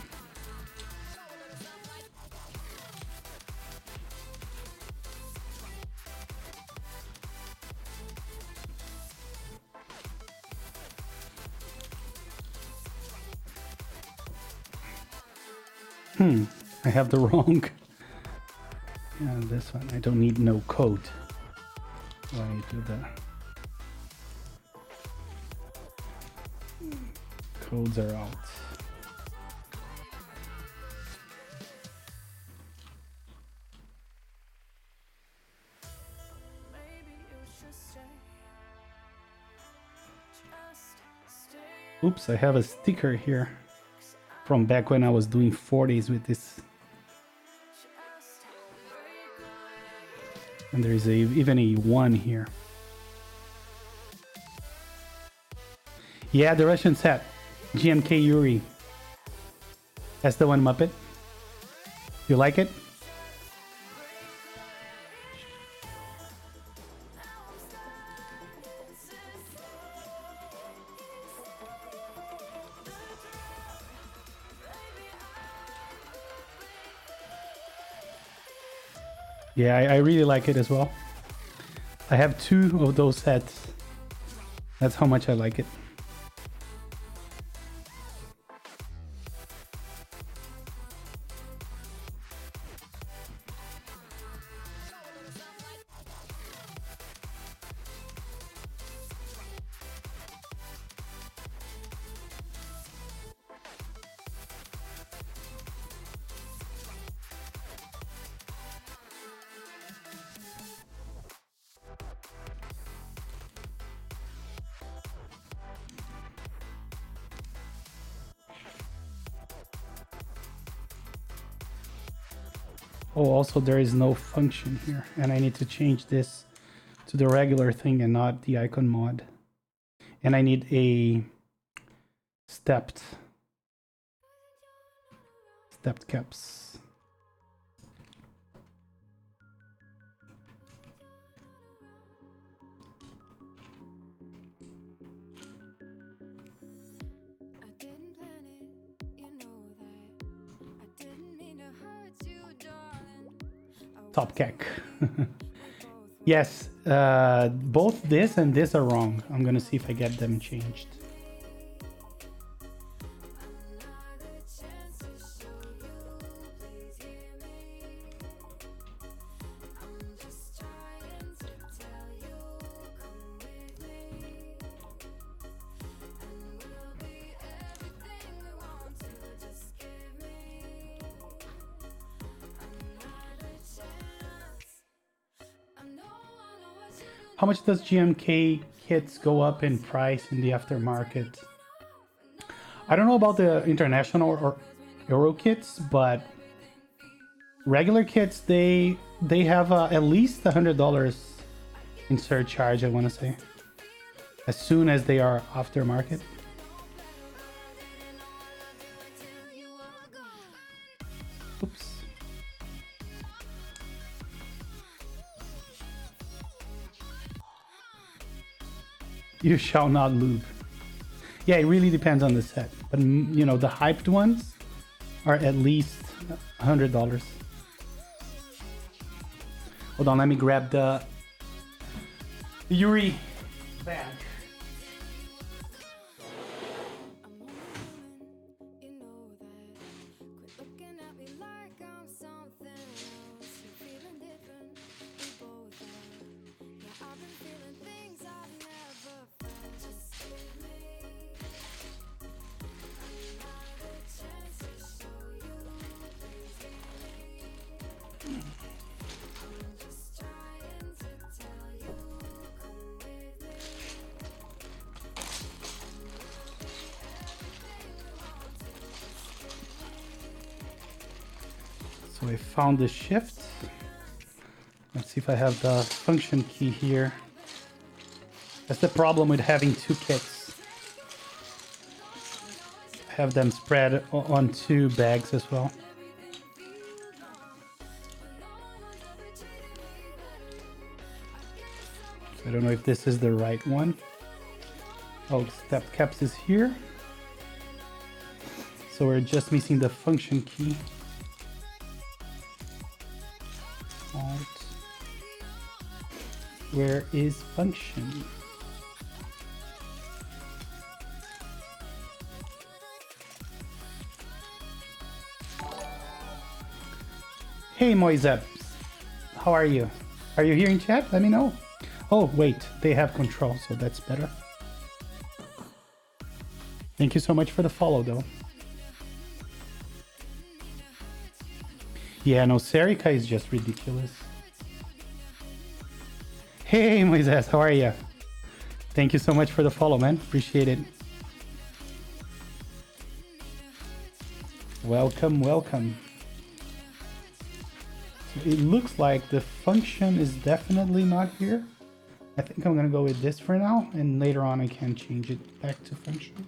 I have the wrong. Yeah, this one. I don't need no code. Why do that? Codes are out. Oops, I have a sticker here from back when I was doing 40s with this. And there is even a 1 here. Yeah, the Russian set. GMK Yuri. That's the one, Muppet. You like it? Yeah, I really like it as well. I have 2 of those sets. That's how much I like it. Oh, also there is no function here, and I need to change this to the regular thing and not the icon mod. And I need a stepped caps. Top cack. Yes, both this and this are wrong. I'm gonna see if I get them changed. How much does GMK kits go up in price in the aftermarket? I don't know about the international or Euro kits, but regular kits, they have at least $100 in surcharge, I want to say, as soon as they are aftermarket. Oops. You shall not lube. Yeah, it really depends on the set, but you know, the hyped ones are at least $100. Hold on, let me grab the Yuri bag. So I found the shift. Let's see if I have the function key here. That's the problem with having two kits. Have them spread on two bags as well. So I don't know if this is the right one. Oh, step caps is here. So we're just missing the function key. Alt. Where is function? Hey Moisep, how are you? Are you here in chat? Let me know. Oh wait, they have control, so that's better. Thank you so much for the follow though. Yeah, no, Serica is just ridiculous. Hey Moises, how are you? Thank you so much for the follow, man. Appreciate it. Welcome, welcome. It looks like the function is definitely not here. I think I'm gonna go with this for now, and later on I can change it back to function.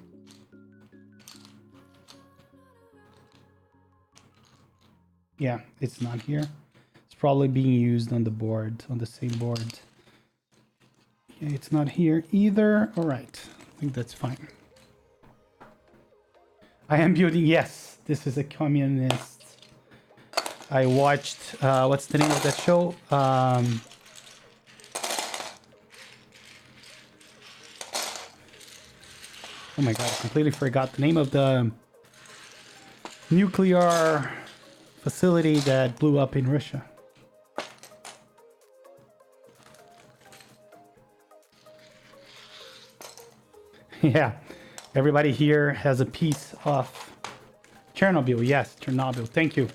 Yeah, it's not here. It's probably being used on the board, on the same board. Yeah, it's not here either. All right, I think that's fine. I am building, yes, this is a communist. I watched, what's the name of that show? Oh my God, I completely forgot the name of the nuclear facility that blew up in Russia. Yeah, everybody here has a piece of Chernobyl. Yes, Chernobyl. Thank you.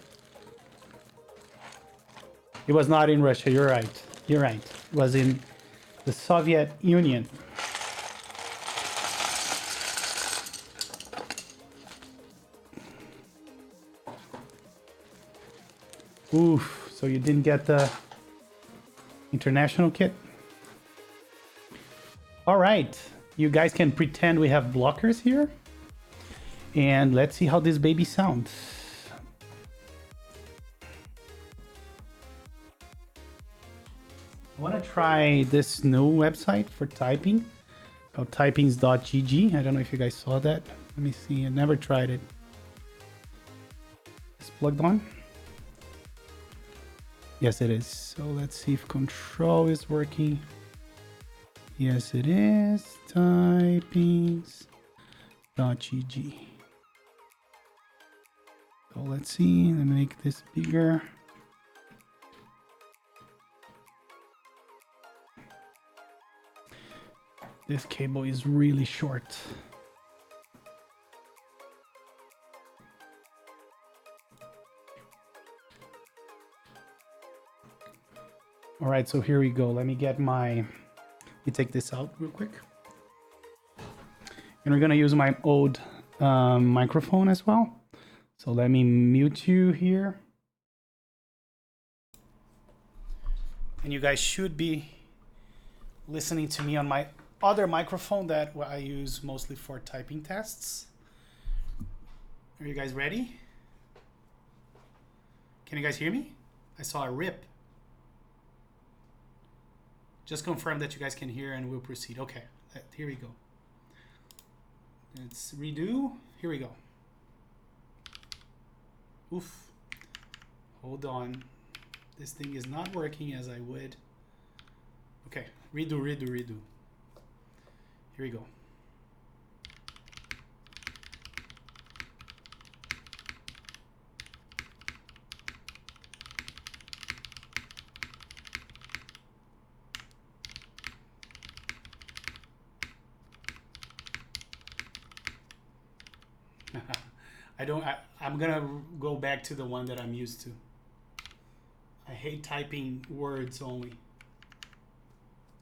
It was not in Russia. You're right. You're right. It was in the Soviet Union. Oof. So you didn't get the international kit? All right, you guys can pretend we have blockers here. And let's see how this baby sounds. I want to try this new website for typing called typings.gg. I don't know if you guys saw that. Let me see. I never tried it. It's plugged on. Yes, it is. So let's see if control is working. Yes, it is. Typings.gg. So let's see. Let me make this bigger. This cable is really short. All right, so here we go. Let me get my, let me take this out real quick. And we're gonna use my old microphone as well. So let me mute you here. And you guys should be listening to me on my other microphone that I use mostly for typing tests. Are you guys ready? Can you guys hear me? I saw a rip. Just confirm that you guys can hear and we'll proceed. Okay, here we go. Let's redo. Here we go. Oof. Hold on. This thing is not working as I would. Okay, redo. Here we go. I'm gonna go back to the one that I'm used to. I hate typing words only.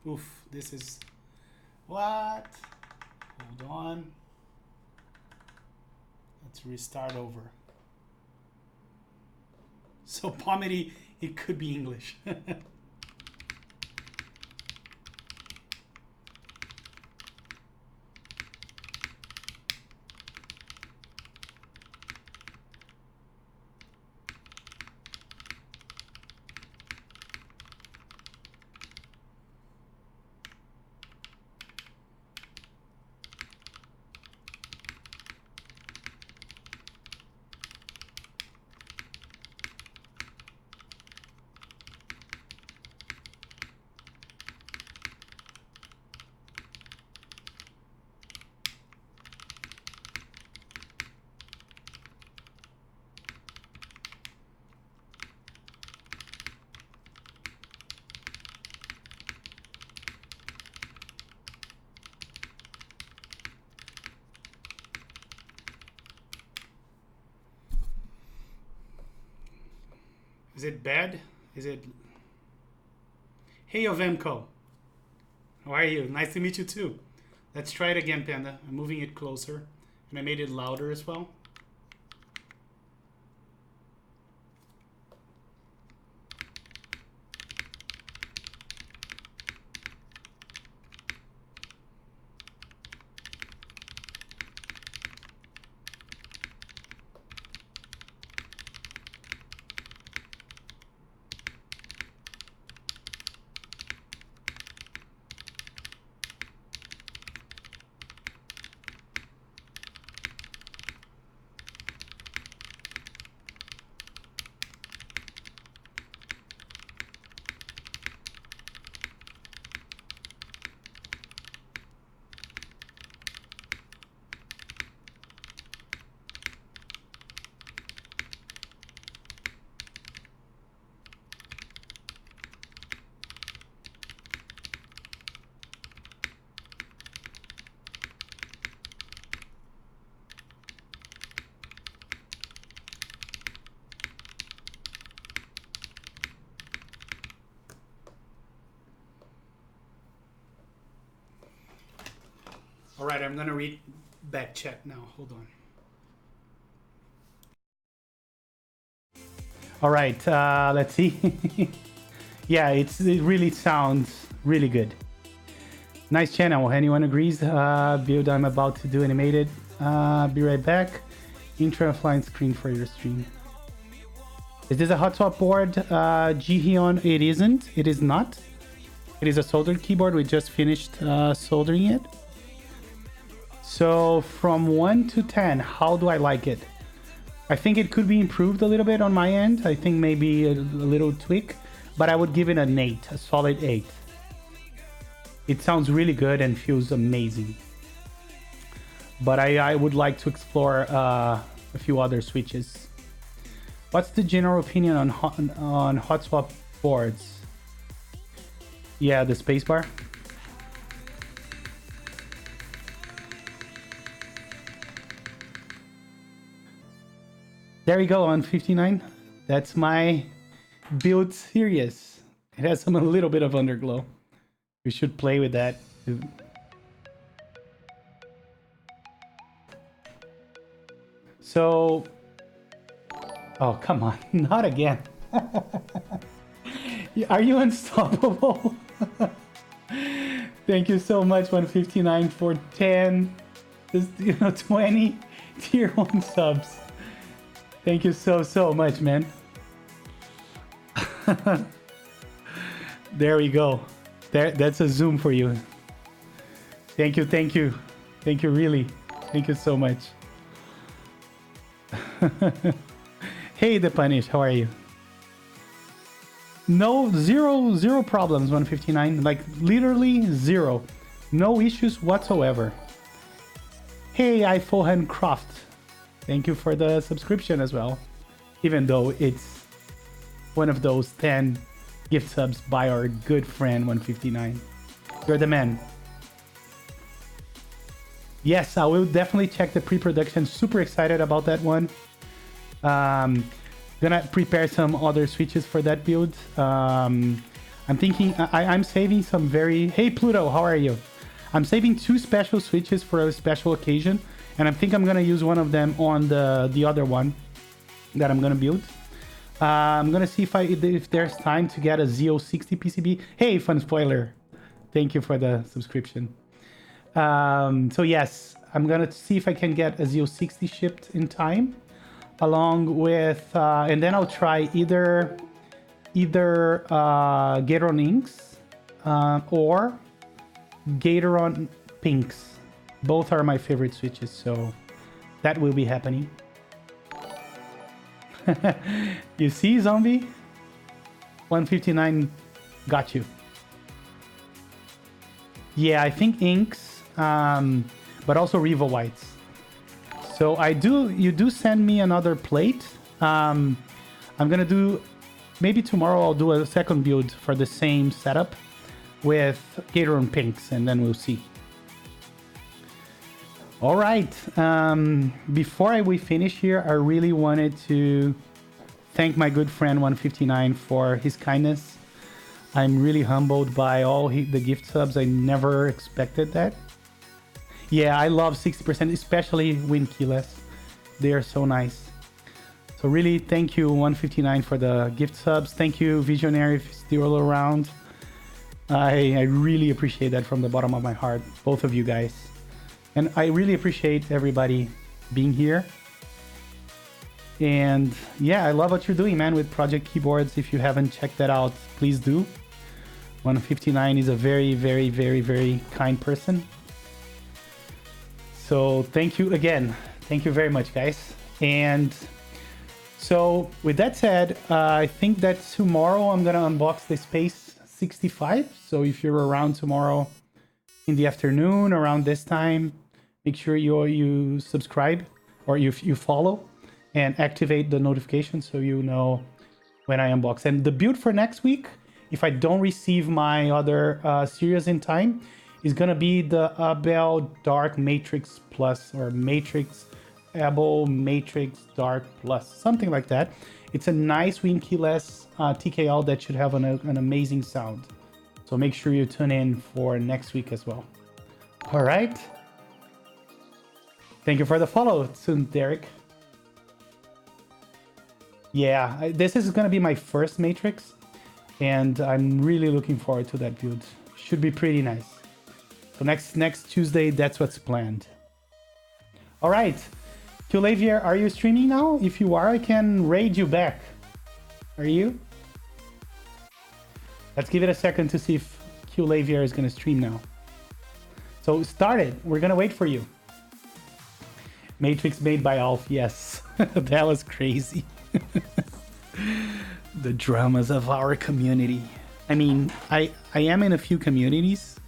Oof, this is, what? Hold on. Let's restart over. So Pomedy, it could be English. Is it bad? Is it? Hey, Ovemco. How are you? Nice to meet you too. Let's try it again, Panda. I'm moving it closer. And I made it louder as well. All right, I'm gonna read back chat now. Hold on. All right, let's see. Yeah, it really sounds really good. Nice channel. Anyone agrees? Build I'm about to do animated. Be right back. Intro offline screen for your stream. Is this a hot swap board? Jihyun, it isn't. It is not. It is a soldered keyboard. We just finished soldering it. So from 1 to 10, how do I like it? I think it could be improved a little bit on my end. I think maybe a little tweak, but I would give it an 8, a solid 8. It sounds really good and feels amazing. But I would like to explore a few other switches. What's the general opinion on hot swap boards? Yeah, the spacebar. There you go on 59. That's my build Sirius. It has a little bit of underglow. We should play with that. So, oh, come on, not again. Are you unstoppable? Thank you so much, 159 for 10, 20 tier 1 subs. Thank you so much, man. There we go. That's a zoom for you. Thank you. Thank you, really. Thank you so much. Hey, The Punish, how are you? No, zero problems, 159. Like, literally zero. No issues whatsoever. Hey, iPhone Croft. Thank you for the subscription as well. Even though it's one of those 10 gift subs by our good friend 159. You're the man. Yes, I will definitely check the pre-production. Super excited about that one. Gonna prepare some other switches for that build. I'm thinking I'm saving some very... Hey Pluto, how are you? I'm saving 2 special switches for a special occasion, and I think I'm gonna use one of them on the other one that I'm gonna build. I'm gonna see if there's time to get a Z060 PCB. Hey, Fun Spoiler, thank you for the subscription. So yes, I'm gonna see if I can get a Z060 shipped in time, along with, and then I'll try either Gateron Inks or Gateron Pinks. Both are my favorite switches, so that will be happening. You see, Zombie? 159 got you. Yeah, I think inks, but also Revo whites. So you do send me another plate. I'm gonna do, maybe tomorrow I'll do a second build for the same setup with Gateron pinks, and then we'll see. All right, before we finish here, I really wanted to thank my good friend 159 for his kindness. I'm really humbled by all the gift subs. I never expected that. Yeah, I love 60%, especially Win Keyless. They are so nice. So really, thank you 159 for the gift subs. Thank you Visionary if you're still around. I really appreciate that from the bottom of my heart, both of you guys. And I really appreciate everybody being here. And yeah, I love what you're doing, man, with Project Keyboards. If you haven't checked that out, please do. 159 is a very kind person. So thank you again. Thank you very much, guys. And so with that said, I think that tomorrow I'm going to unbox the Space 65. So if you're around tomorrow in the afternoon, around this time, make sure you subscribe or you follow and activate the notifications so you know when I unbox. And the build for next week, if I don't receive my other Sirius in time, is gonna be the Abel Dark Matrix Plus, or Matrix Abel Matrix Dark Plus, something like that. It's a nice Win Keyless TKL that should have an amazing sound. So make sure you tune in for next week as well. All right. Thank you for the follow, soon, Derek. Yeah, this is gonna be my first Matrix, and I'm really looking forward to that build. Should be pretty nice. So next Tuesday, that's what's planned. All right, Qlavier, are you streaming now? If you are, I can raid you back. Are you? Let's give it a second to see if Qlavier is gonna stream now. So start it. We're gonna wait for you. Matrix made by Alf. Yes, that was crazy. The dramas of our community. I mean, I am in a few communities,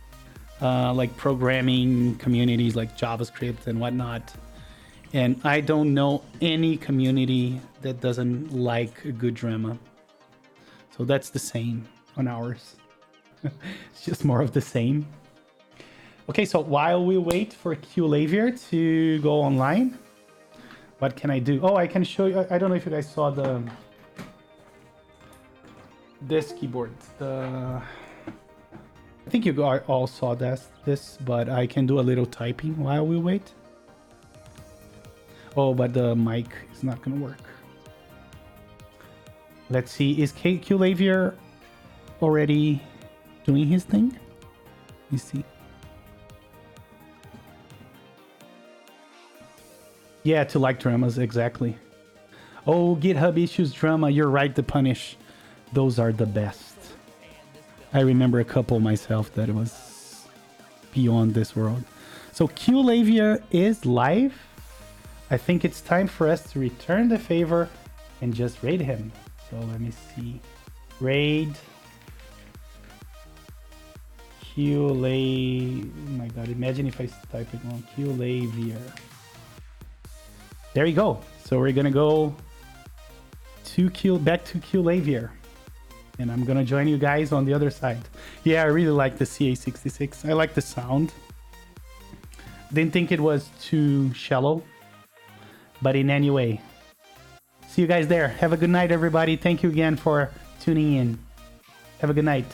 like programming communities, like JavaScript and whatnot. And I don't know any community that doesn't like a good drama. So that's the same on ours. It's just more of the same. Okay, so while we wait for Qlavier to go online, what can I do? Oh, I can show you. I don't know if you guys saw this keyboard. I think you all saw this, but I can do a little typing while we wait. Oh, but the mic is not gonna work. Let's see, is Qlavier already doing his thing? Let me see. Yeah, to like dramas, exactly. Oh, GitHub issues drama, you're right to punish. Those are the best. I remember a couple myself that it was beyond this world. So Qlavier is live. I think it's time for us to return the favor and just raid him. So let me see. Raid Qlavier. Oh my god, imagine if I type it wrong. Qlavier. There you go. So we're gonna go to back to Qlavier. And I'm gonna join you guys on the other side. Yeah, I really like the CA66. I like the sound. Didn't think it was too shallow, but in any way. See you guys there. Have a good night, everybody. Thank you again for tuning in. Have a good night.